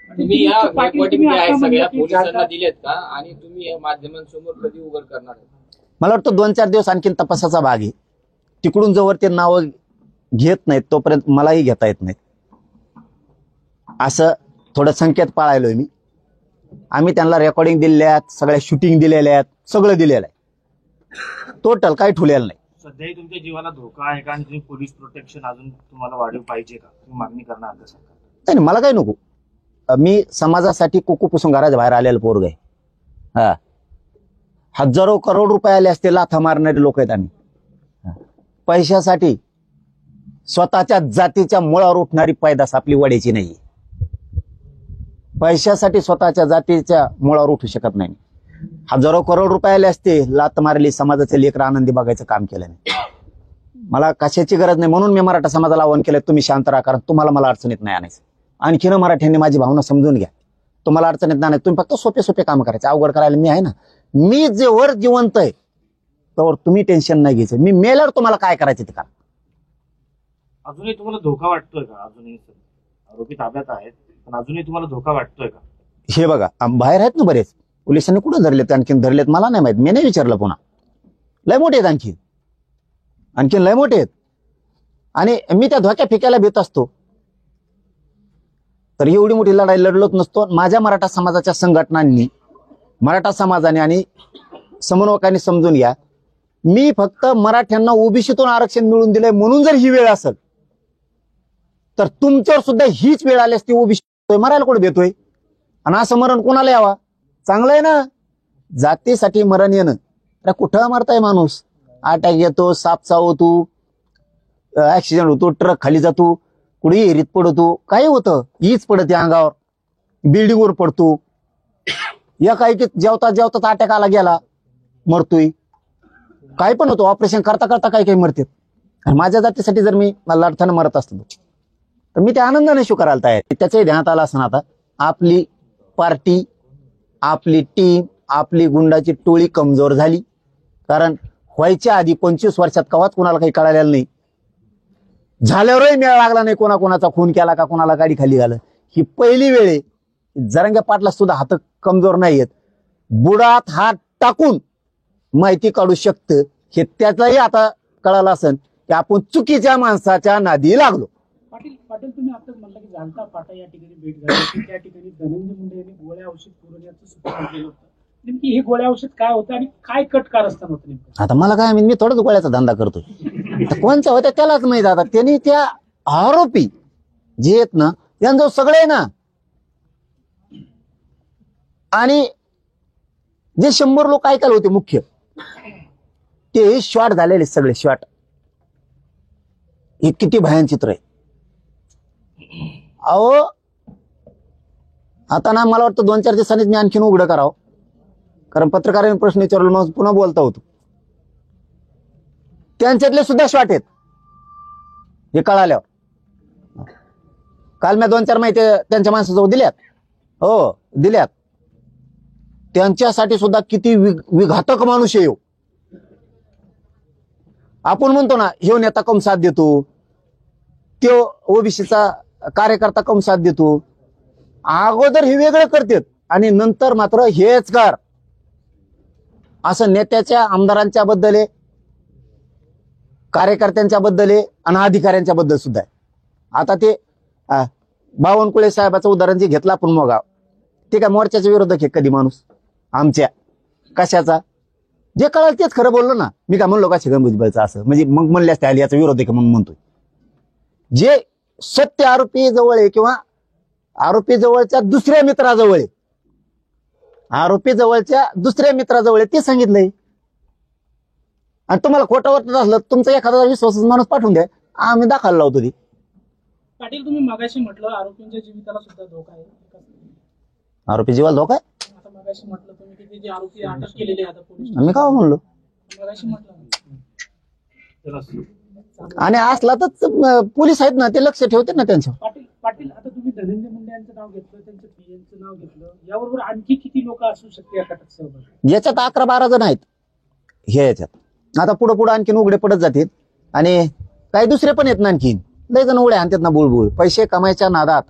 तुम्ही या पाटील, रेकॉर्डिंग तुम्ही जे आहे आता सगळ्या म्हणलं की पोलिसांना जालना- दिलेत का, आणि तुम्ही या माध्यमांसमोर कधी उघड करणार आहे? मला वाटतं 2-4 दिवस आणखीन तपासाचा भाग आहे. तिकडून जोवर ते नावं घेत नाहीत तोपर्यंत मलाही घेता येत नाहीत. असं थोडं संकेत पाळायलोय मी. आम्ही त्यांना रेकॉर्डिंग दिलेल्या आहेत, सगळ्या शूटिंग दिलेल्या आहेत, सगळं दिलेलं आहे, टोटल काही ठुलेलं नाही. सध्याही तुमच्या जीवाला धोका आहे का, आणि तुम्ही पोलीस प्रोटेक्शन अजून तुम्हाला वाढीव पाहिजे का, तुम्ही मागणी करणार का सरकार? नाही मला काही नको. मी समाजासाठी कुकू पुसून घराच्या बाहेर आलेलं पोरग आहे. हा, हजारो करोड रुपये आले असते लाथा मारणारे लोक आहेत आम्ही. पैशासाठी स्वतःच्या जातीच्या मुळावर उठणारी पैदास आपली वड्याची नाही. पैशासाठी स्वतःच्या जातीच्या मुळावर उठू शकत नाही. हजारो करोड रुपये आले असते, लात मारली, समाजाचे लेकर आनंदी बघायचं काम केलं नाही. मला कशाची गरज नाही, म्हणून मी मराठा समाजाला आवाहन केलं, तुम्ही शांत राहा, कारण तुम्हाला मला अडचणीत नाही आणायचं. आणखीन मराठ्यांनी माझी भावना समजून घ्या, तुम्हाला अडचणीत नाही, तुम्ही फक्त सोपे सोपे काम करायचे, अवघड करायला मी आहे ना. मी जेवर जिवंत आहे तर तुम्ही टेन्शन नाही घ्यायचं, मी मेल्यावर तुम्हाला काय करायचं ते करा. अजूनही तुम्हाला धोका वाटतोय का? अजूनही आरोपी ताब्यात आहेत, पण अजूनही तुम्हाला धोका वाटतोय का? हे बघा, बाहेर आहेत ना बरेच, पोलिसांनी कुठं धरलेत, आणखीन धरलेत मला नाही माहित, मी नाही विचारलं पुन्हा. लय मोठे आहेत, आणखीन लय मोठे आहेत. आणि मी त्या धोक्या फेकायला भीत असतो तर एवढी मोठी लढाई लढलोच नसतो. माझ्या मराठा समाजाच्या संघटनांनी, मराठा समाजाने आणि समन्वयकांनी समजून घ्या, मी फक्त मराठ्यांना ओबीसीतून आरक्षण मिळवून दिलंय म्हणून जर ही वेळ असेल तर तुमच्यावर सुद्धा हीच वेळ आली असती. ओबीसी मरायला कुठे भेटतोय, आणि असं मरण कोणाला यावा? चांगलं आहे ना. जातीसाठी मरण येणं, अरे कुठं मरताय माणूस, अटॅक येतो, साप चावतो, ऍक्सिडेंट होतो, ट्रक खाली जातो, कुठे एरीत पडतो, काय होतं, हीच पडते अंगावर, बिल्डिंगवर पडतो, या काही जेवता जेवता अटॅक आला गेला मरतोय, काय पण होतो, ऑपरेशन करता करता काही काही मरते. माझ्या जातीसाठी जर मी लढताना मरत असतो तर मी त्या आनंदाने स्वीकारायला तयार आहे. त्याच्याही ध्यानात आला असं आता आपली पार्टी, आपली टीम, आपली गुंडाची टोळी कमजोर झाली. कारण व्हायच्या आधी 25 वर्षात कवाच कोणाला काही कळालेलं नाही, झाल्यावरही मेळ लागला नाही, कोणाकोणाचा खून केला का, कोणाला गाडी खाली घालं, ही पहिली वेळ आहे. जरांगे पाटला सुद्धा हात कमजोर नाहीयेत, बुडात हात टाकून माहिती काढू शकतं, हे त्याचाही आता कळालं असेल की आपण चुकीच्या माणसाच्या नादी लागलो. पाटील तुम्ही आता म्हणलं की जालता फाटा या ठिकाणी भेट झाली होती, त्या ठिकाणी धनंजय मुंडे यांनी गोळ्या औषध पुरवण्याचं सूचना केलं होतं. नेमकी हे गोळ्या औषध काय होतं आणि काय कटकार असताना होतं नेमकं? आता मला काय, मी थोडंच गोळ्याचा धंदा करतोय, कोणच्या होत्या त्यालाच माहित. आता त्यांनी त्या आरोपी जे आहेत ना त्यांचं सगळे ना, आणि जे 100 लोक ऐकायला होते मुख्य, ते शॉट झालेले सगळे शॉट. हे किती भयान चित्र आहे. अहो आता ना मला वाटतं 2-4 दिवसांनीच मी आणखीन उघडं करावं, कारण पत्रकारांनी प्रश्न विचारला मग पुन्हा बोलता होतो. त्यांच्यातले सुद्धा शॉट आहेत हे कळाल्यावर. काल मी 2-4 माहिती त्यांच्या माणसाजवळ दिल्यात, हो दिल्यात. त्यांच्यासाठी सुद्धा किती विघातक माणूस आहे. आपण म्हणतो ना ह्यो नेता कम साथ देतो, तो ओबीसीचा कार्यकर्ता कम साथ देतो, अगोदर हे वेगळं करतात आणि नंतर मात्र हेच कर. असं नेत्याच्या, आमदारांच्या बद्दल आहे, कार्यकर्त्यांच्या बद्दल आहे आणि अधिकाऱ्यांच्या बद्दल सुद्धा आहे. आता ते बावनकुळे साहेबाचं उदाहरण जे घेतलं आपण मग, ते काय मोर्चाच्या विरोधक आहे कधी माणूस आमच्या? कशाचा? जे कळलं तेच खरं बोललो ना. मी काय म्हणलो का छगन भुजबळचं असं, म्हणजे मग म्हणले असते याचा विरोध आहे म्हणून म्हणतोय. जे सत्य आरोपी जवळ आहे किंवा आरोपी जवळच्या दुसऱ्या मित्राजवळ आहे, आरोपी जवळच्या दुसऱ्या मित्राजवळ आहे, ते सांगितलंय. आणि तुम्हाला खोटं वाटत असलं तुमचा एखादा विश्वासाचा माणूस पाठवून द्या, आम्ही दाखल लावतो ती. पाटील तुम्ही मगाशी म्हटलं आरोपींच्या जीविताला सुद्धा धोका आहे. आरोपी जीवाला धोका आहे? आता मगाशी म्हटलं तुम्ही की ते जे आरोपी अटक केलेले आहे आता पोलीस आम्ही का म्हणलो? मगाशी म्हटलं. आणि असला तर पोलीस आहेत ना, ते लक्ष ठेवते ना त्यांच्यावर. पाटील पाटील आता तुम्ही धनंजय मुंडे यांचं नाव घेतलं, त्यांचं पीएनचं नाव घेतलं, याबरोबर आणखी किती लोक असू शकते या कटात सहभागी? याच्यात 11-12 जण आहेत हे याच्यात. आता पुढे पुढे आणखीन उघडे पडत जातील आणि काही दुसरे पण आहेत ना, आणखीन लय जण उड्या आणतात ना बुळबुळ. पैसे कमायच्या नादात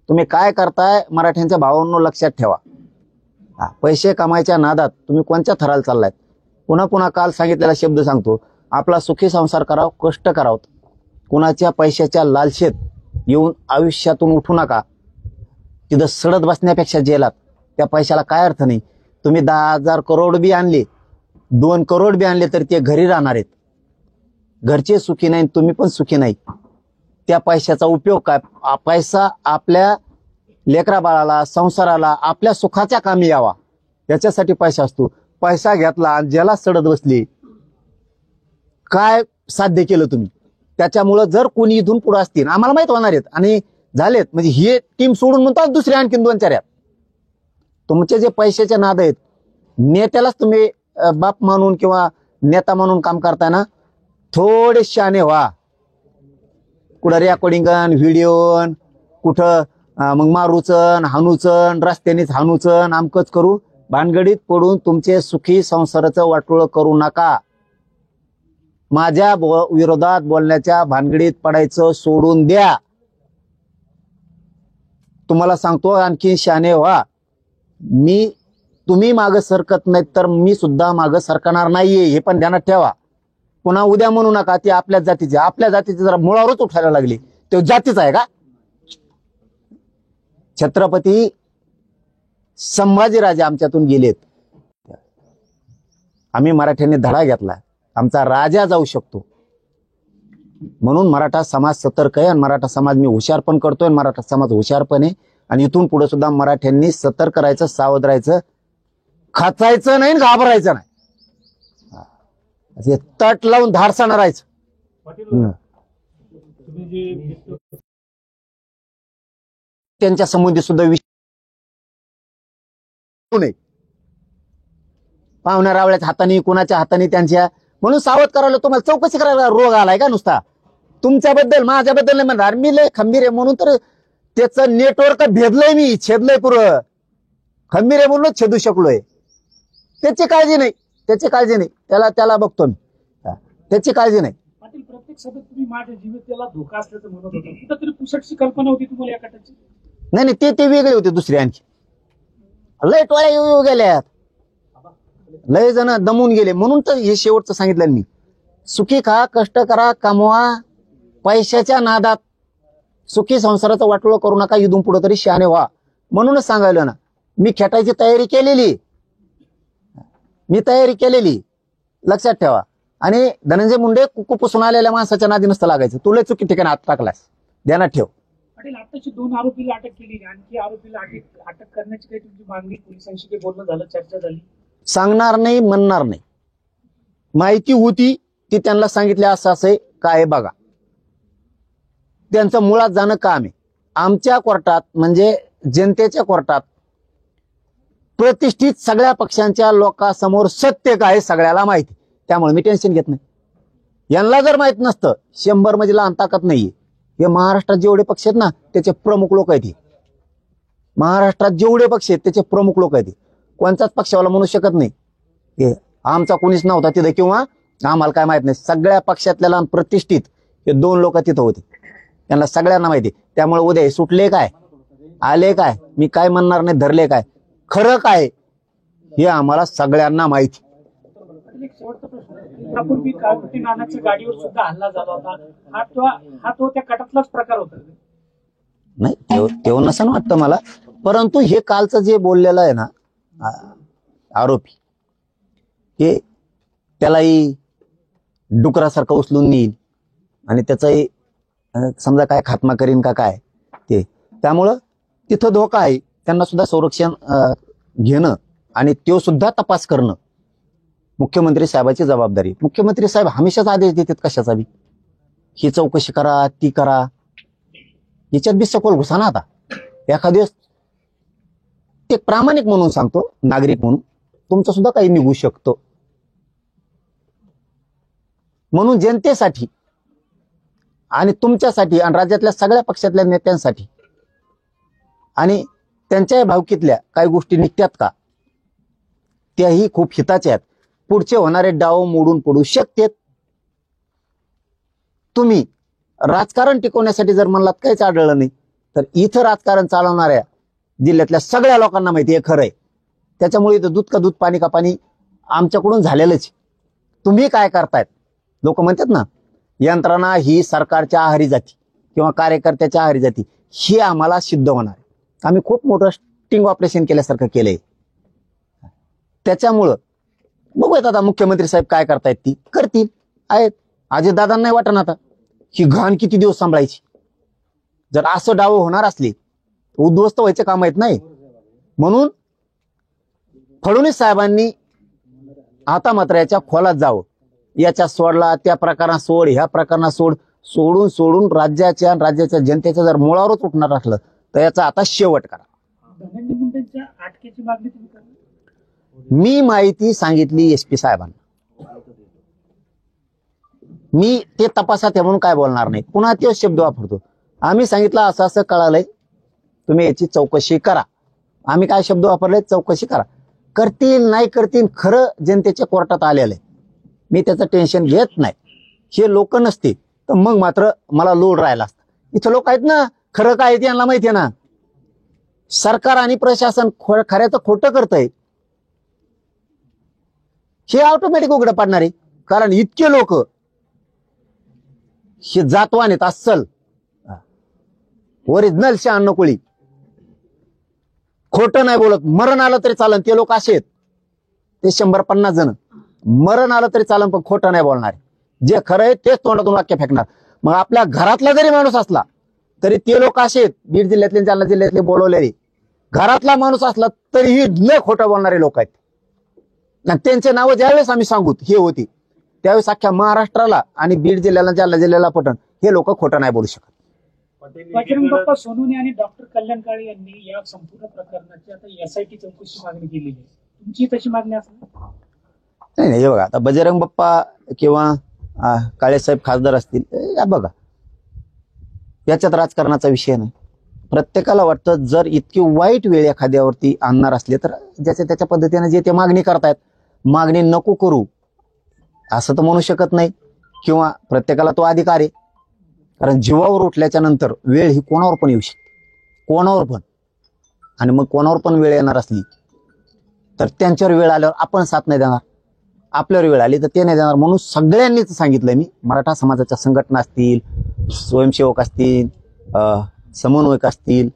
तुम्ही काय करताय मराठ्यांच्या भावांनो लक्षात ठेवा. पैसे कमायच्या नादात तुम्ही कोणत्या थराला चाललायत? पुन्हा पुन्हा काल सांगितलेला शब्द सांगतो, आपला सुखी संसार करावं, कष्ट करावं. कुणाच्या पैशाच्या लालशेत येऊन आयुष्यातून उठू नका. तिथं सडत बसण्यापेक्षा जेलात. त्या पैशाला काय अर्थ नाही. तुम्ही 10,000 करोड बी आणले, 2 करोड बी आणले तर ते घरी राहणार आहेत. घरचे सुखी नाही, तुम्ही पण सुखी नाही. त्या पैशाचा उपयोग काय? पैसा आपल्या लेकरा बाळाला, संसाराला, आपल्या सुखाच्या कामी यावा याच्यासाठी पैसा असतो. पैसा घेतला आणि ज्याला सडत बसली, काय साध्य केलं तुम्ही? त्याच्यामुळं जर कोणी इथून पुढे असतील, आम्हाला माहित होणार आहेत आणि झालेत, म्हणजे ही टीम सोडून म्हणतात दुसरे आणखीन 2-4 आहेत. तुमचे जे पैशाचे नाद आहेत, नेत्यालाच तुम्ही बाप मानून किंवा नेता म्हणून काम करताय ना, थोडे शहाणे व्हा. कुठं रेकॉर्डिंगन, व्हिडिओन, कुठं मग मारूचन, हानूचन, रस्त्यानेच हानूचन, आमकच करू. भानगडीत पडून तुमचे सुखी संसाराचं वाटोळ करू नका. माझ्या विरोधात बोलण्याच्या भानगडीत पडायचं सोडून द्या. तुम्हाला सांगतो आणखी शहाणे व्हा. तुम्ही मागं सरकत नाहीत तर मी सुद्धा मागं सरकणार नाहीये, हे पण ध्यानात ठेवा. पुन्हा उद्या म्हणू नका ती आपल्याच जातीची जरा मुळावरच उठायला लागली, तो जातीचा आहे का? छत्रपती संभाजीराजे आमच्यातून गेलेत. आम्ही मराठ्यांनी धडा घेतला, आमचा राजा जाऊ शकतो म्हणून मराठा समाज सतर्क आहे आणि मराठा समाज मी हुशार पण करतोय. मराठा समाज हुशार पण आहे आणि इथून पुढे सुद्धा मराठ्यांनी सतर्क राहायचं, सावध राहायचं, खचायचं नाही, घाबरायचं नाही. तट लावून धाडसानं राहायचं. त्यांच्या संबंधी सुद्धा नाही. पाहुण्या रावळ्याच्या हाताने, कुणाच्या हाताने त्यांच्या, म्हणून सावध करायला तुम्हाला चौकशी करायला रोग आलाय का नुसता? तुमच्याबद्दल माझ्याबद्दल नाही म्हणणार मी, लय खंबीर आहे म्हणून तर त्याचं नेटवर्क भेदलंय मी, छेदलंय पुरं. खंबीर आहे म्हणूनच छेदू शकलोय. त्याची काळजी नाही, त्याला बघतो मी, त्याची काळजी नाही. पाटील प्रत्येक सभेत तुम्ही माझ्या जीविताला धोका असल्याचं म्हणत होता, कुठंतरी पुसटची कल्पना होती तुम्हाला या कटाची? नाही ते वेगळे होते दुसरे. आणखी लय टोळ्या येऊ गेल्यात, लय जण दमून गेले. म्हणून तर हे शेवटचं सांगितलं मी, सुखी खा, कष्ट करा, कमवा. पैशाच्या नादात सुखी संसाराचं वाटोळ करू नका. इथून पुढे तरी शहाणे व्हा. म्हणूनच सांगायला ना, मी खेटायची तयारी केलेली, लक्षात ठेवा. आणि धनंजय मुंडे कुकुपुसून आलेल्या माणसाच्या नादी नसतं लागायचं. तुला चुकी ठिकाणी हात टाकलास, ध्यानात ठेव. पाटील आताची 2 आरोपीला अटक केली, आणखी आरोपीला अटक करण्याची काही तुमची मागणी पोलिसांशी काही बोलणं झालं, चर्चा झाली? सांगणार नाही, म्हणणार नाही. माहिती होती ती त्यांना सांगितले, असं आहे काय बघा. त्यांचं मुळात जाणं काम आहे. आमच्या कोर्टात म्हणजे जनतेच्या कोर्टात प्रतिष्ठित सगळ्या पक्षांच्या लोकांसमोर सत्य काय सगळ्याला माहिती. त्यामुळे मी टेन्शन घेत नाही. यांना जर माहित नसतं, 100 म्हणजे लहान ताकद नाहीये. हे महाराष्ट्रात जेवढे पक्ष आहेत ना त्याचे प्रमुख लोक आहेत. महाराष्ट्रात जेवढे पक्ष आहेत त्याचे प्रमुख लोक आहेत. कोणत्याच पक्षावाला म्हणू शकत नाही आमचा कोणीच नव्हता तिथं किंवा आम्हाला काय माहित नाही. सगळ्या पक्षातल्या लहान प्रतिष्ठित हे 2 लोक तिथं होते. त्यांना सगळ्यांना माहिती. त्यामुळे उद्या सुटले काय, आले काय, मी काय म्हणणार नाही, धरले काय, खरं काय, हे आम्हाला सगळ्यांना माहिती. एक शेवटचा प्रश्न, नानाच्या गाडीवर सुद्धा हल्ला झाला होता, हा तो त्या कटातलाच प्रकार होता? नाही तेव्हा नसं वाटतं मला. परंतु हे कालचं जे बोललेलं आहे ना आरोपी, हे त्यालाही डुकरासारखं उचलून नेईल आणि त्याचाही समजा काय खात्मा करीन का काय ते. त्यामुळं तिथं धोका आहे. त्यांना सुद्धा संरक्षण घेणं आणि तो सुद्धा तपास करणं मुख्यमंत्री साहेबाची जबाबदारी. मुख्यमंत्री साहेब हमेशाच आदेश देतात कशाचा बी, ही चौकशी करा, ती करा. याच्यात बी सखोल घुसा ना. आता एखाद दिवस ते प्रामाणिक म्हणून सांगतो, नागरिक म्हणून तुमचं सुद्धा काही निघू शकतो. म्हणून जनतेसाठी आणि तुमच्यासाठी आणि राज्यातल्या सगळ्या पक्षातल्या नेत्यांसाठी आणि त्यांच्या भावकीतल्या काही गोष्टी निघतात का, त्याही खूप हिताच्या आहेत. पुढचे होणारे डाव मोडून पडू शकतात. तुम्ही राजकारण टिकवण्यासाठी जर म्हणलात काहीच आढळलं नाही, तर इथं राजकारण चालवणाऱ्या जिल्ह्यातल्या सगळ्या लोकांना माहिती आहे खरंय. त्याच्यामुळे इथं दूध का दूध पाणी का पाणी आमच्याकडून झालेलंच. तुम्ही काय करतायत, लोक म्हणतात ना यंत्रणा ही सरकारच्या आहारी जाती किंवा कार्यकर्त्याच्या आहारी जाती, हे आम्हाला सिद्ध होणार आहे. आम्ही खूप मोठं स्टिंग ऑपरेशन केल्यासारखं केलंय. त्याच्यामुळं बघूयात आता मुख्यमंत्री साहेब काय करतायत, ती करतील आहेत. अजितदादांना नाही वाटत आता ही घाण किती दिवस सांभाळायची. जर असं डाव होणार असले उद्ध्वस्त व्हायचे काम आहेत नाही. म्हणून फडणवीस साहेबांनी आता मात्र याच्या खोलात जावं. याच्या सोडला त्या प्रकारात सोड, ह्या प्रकारात सोडून सोडून राज्याच्या जनतेच्या जर मुळावरच उठणार असलं तर याचा आता शेवट करा. धनंजय मुंडेंच्या अटकेची मागणी तुम्ही करा. मी माहिती सांगितली एसपी साहेबांना. मी ते तपासात म्हणून काय बोलणार नाही. पुन्हा ते शब्द वापरतो. आम्ही सांगितलं असं असं कळालंय, तुम्ही याची चौकशी करा. आम्ही काय शब्द वापरले, चौकशी करा. करतील नाही करतील, खरं जनतेच्या कोर्टात आलेलं आहे. मी त्याचं टेन्शन घेत नाही. हे लोक नसते तर मग मात्र मला लोड राहिला असता. इथं लोक आहेत ना, खरं काय आहे यांना माहिती आहे ना. सरकार आणि प्रशासन खऱ्याचं खोटं करतंय हे ऑटोमॅटिक उघडं पडणार आहे. कारण इतके लोक हे जातवान आहेत, अस्सल ओरिजिनल शहाण्णव कोळी, खोटं नाही बोलत. मरण आलं तरी चालन, ते लोक असे आहेत. ते 150 जण मरण आलं तरी चालन, पण खोटं नाही बोलणार. जे खरं आहे तेच तोंडातून वाक्य फेकणार. मग आपल्या घरातला जरी माणूस असला तरी ते लोक असे आहेत, बीड जिल्ह्यातले जालना जिल्ह्यातले बोलवलेले, घरातला माणूस असला तरीही लय खोटं बोलणारे लोक आहेत. आणि त्यांचे नावं ज्यावेळेस आम्ही सांगू हे होती त्यावेळेस अख्ख्या महाराष्ट्राला आणि बीड जिल्ह्याला जालना जिल्ह्याला पटन, हे लोक खोटं नाही बोलू शकत. बजरंग बाप्पा सोनवणे आणि डॉक्टर कल्याण काळे यांनी या संपूर्ण प्रकरणाची आता एसआयटी चौकशी मागणी केलेली आहे. तुमची तशी मागणी असणार? नाही हे बघा, आता बजरंग बाप्पा किंवा काळेसाहेब खासदार असतील, बघा याच्यात राजकारणाचा विषय नाही. प्रत्येकाला वाटतं जर इतकी वाईट वेळ एखाद्यावरती आणणार असले तर ज्याच्या त्याच्या पद्धतीने जे ते मागणी करतायत, मागणी नको करू असं तर म्हणू शकत नाही. किंवा प्रत्येकाला तो अधिकार आहे. कारण जीवावर उठल्याच्या नंतर वेळ ही कोणावर पण येऊ शकते, कोणावर पण. आणि मग कोणावर पण वेळ येणार असली तर त्यांच्यावर वेळ आल्यावर आपण साथ नाही देणार, आपल्यावर वेळ आली तर ते नाही देणार. म्हणून सगळ्यांनीच सांगितलंय मी, मराठा समाजाच्या संघटना असतील, स्वयंसेवक असतील, समन्वयक असतील,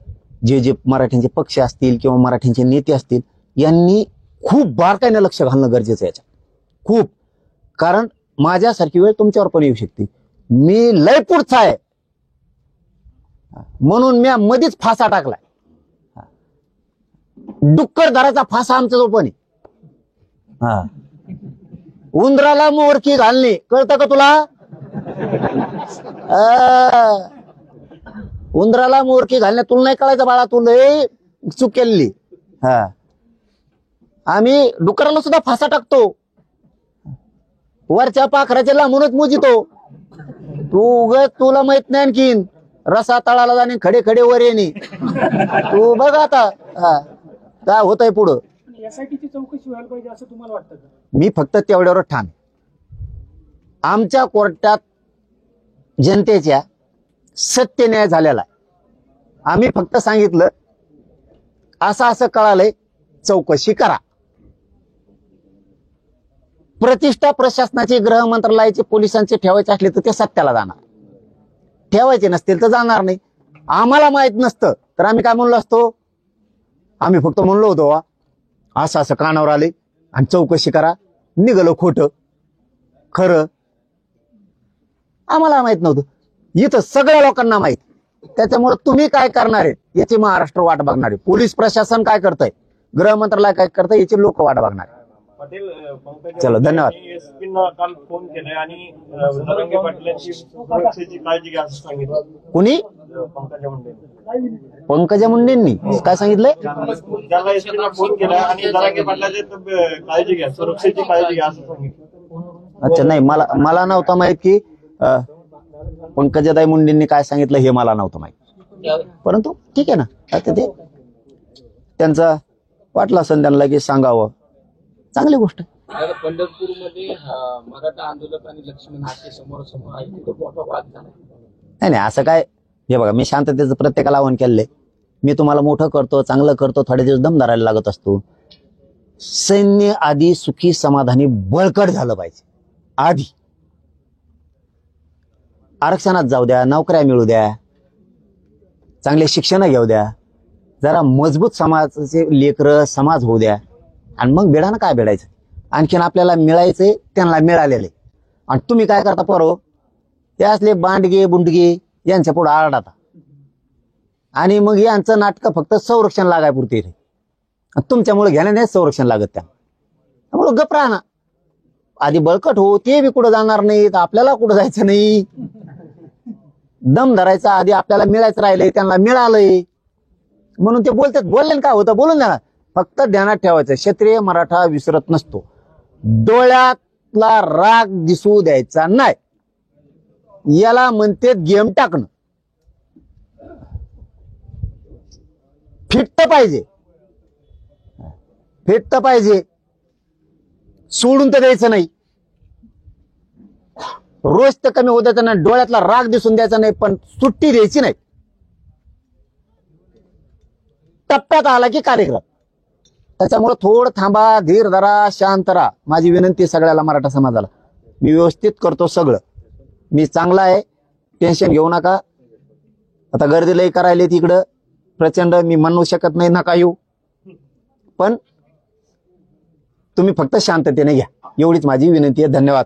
जे मराठ्यांचे पक्ष असतील किंवा मराठ्यांचे नेते असतील, यांनी खूप बारकाईने लक्ष घालणं गरजेचं आहे याच्यात, खूप. कारण माझ्यासारखी वेळ तुमच्यावर पण येऊ शकते. मी लय पुढचा आहे म्हणून मी मध्येच फासा टाकलाय. डुक्कर धराचा फासा आमच्या जो पण आहे. उंदराला मोरकी घालणे कळतं का तुला? उंदराला मोरकी घालणे तुला नाही कळायचं बाळा, तू लय चूक केलेली. आम्ही डुकराला सुद्धा फासा टाकतो, वरच्या पाखराच्या लांबूनच मुजितो. तू उगत तुला माहित नाही आणखीन रसा तळाला जाणे खडे खडे वर येणे. तू बघ आता काय होतंय पुढं. एसआयटीची चौकशी व्हायला पाहिजे असं तुम्हाला वाटतं का? मी फक्त तेवढ्यावर ठाम. आमच्या कोर्टात जनतेच्या सत्य न्याय झालेला आहे. आम्ही फक्त सांगितलं असं असं कळालंय, चौकशी करा. प्रतिष्ठा प्रशासनाची, गृह मंत्रालयाचे, पोलिसांचे ठेवायचे असले तर ते सत्याला जाणार, ठेवायचे नसतील तर जाणार नाही. आम्हाला माहित नसतं तर आम्ही काय म्हणलो असतो? आम्ही फक्त म्हणलो होतो असं असं कानावर आले आणि चौकशी करा. निघालो खोटं खरं, आम्हाला माहित नव्हतं. इथं सगळ्या लोकांना माहित. त्याच्यामुळे तुम्ही काय करणार आहे याची महाराष्ट्र वाट बघणार आहे. पोलीस प्रशासन काय करतंय, गृह मंत्रालय काय करतंय याची लोक वाट बघणार आहे. पाटील चलो, धन्यवाद. एसपींना काल फोन केलाय आणि जरांगे पाटलांची सुरक्षेची काळजी घ्या असं सांगितलं. कुणी? पंकजा मुंडे पंकजा मुंडेंनी काय सांगितलंय? त्याला एसपीला फोन केलाय आणि जरांगे पाटलाची काळजी घ्या, सुरक्षेची काळजी घ्या असं सांगितलं. अच्छा, नाही, मला नव्हतं माहित की पंकजाताई मुंडेंनी काय सांगितलं हे मला नव्हतं माहित. परंतु ठीक आहे ना, आता ते त्यांचा वाटला असेल त्यांना की सांगावं, चांगली गोष्ट. पंढरपूरमध्ये मराठा आंदोलक आणि लक्ष्मण हाके समोरासमोर आहे, तिथं मोठा वाद झाला. नाही नाही, असं काय, हे बघा, मी शांततेचं प्रत्येकाला आवाहन केलंय. मी तुम्हाला मोठं करतो, चांगलं करतो, थोडे दिवस दम धरायला लागत असतो. सैन्य आधी सुखी समाधानी बळकट झालं पाहिजे. आधी आरक्षणात जाऊ द्या, नोकऱ्या मिळू द्या, चांगले शिक्षण घेऊ द्या, जरा मजबूत समाजाचे लेकरं समाज होऊ द्या, आणि मग बेडानं काय बेडायचं. आणखीन आपल्याला मिळायचंय, त्यांना मिळालेले. आणि तुम्ही काय करता पोरो, ते असले बांडगे बुंडगे यांच्या पुढे आरडाता, आणि मग यांचं नाटक फक्त संरक्षण लागायपुरते. तुमच्यामुळे घेण्या नाही संरक्षण लागत, त्यामुळे गप राहा ना. आधी बळकट हो, ते बी कुठं जाणार नाहीत, आपल्याला कुठं जायचं नाही. दम धरायचा, आधी आपल्याला मिळायचं राहिलंय, त्यांना मिळालंय म्हणून ते बोलतात. बोलले काय होतं, बोलून द्या ना. फक्त ध्यानात ठेवायचं, क्षत्रिय मराठा विसरत नसतो. डोळ्यातला राग दिसू द्यायचा नाही, याला म्हणते गेम टाकणं. फिट्ट पाहिजे, फिट्ट पाहिजे, सोडून तर द्यायचं नाही. रोज तर कमी होत नाही, डोळ्यातला राग दिसून द्यायचा नाही, पण सुट्टी द्यायची नाही. टप्प्यात आला की कार्यक्रम. त्याच्यामुळे थोडं थांबा, धीर धरा, शांत राहा. माझी विनंती सगळ्याला, मराठा समाजाला. मी व्यवस्थित करतो सगळं, मी चांगला आहे, टेन्शन घेऊ नका. आता गर्दी लई करायला तिकडं प्रचंड, मी म्हणू शकत नाही नका येऊ, पण तुम्ही फक्त शांततेने घ्या, एवढीच माझी विनंती आहे. धन्यवाद.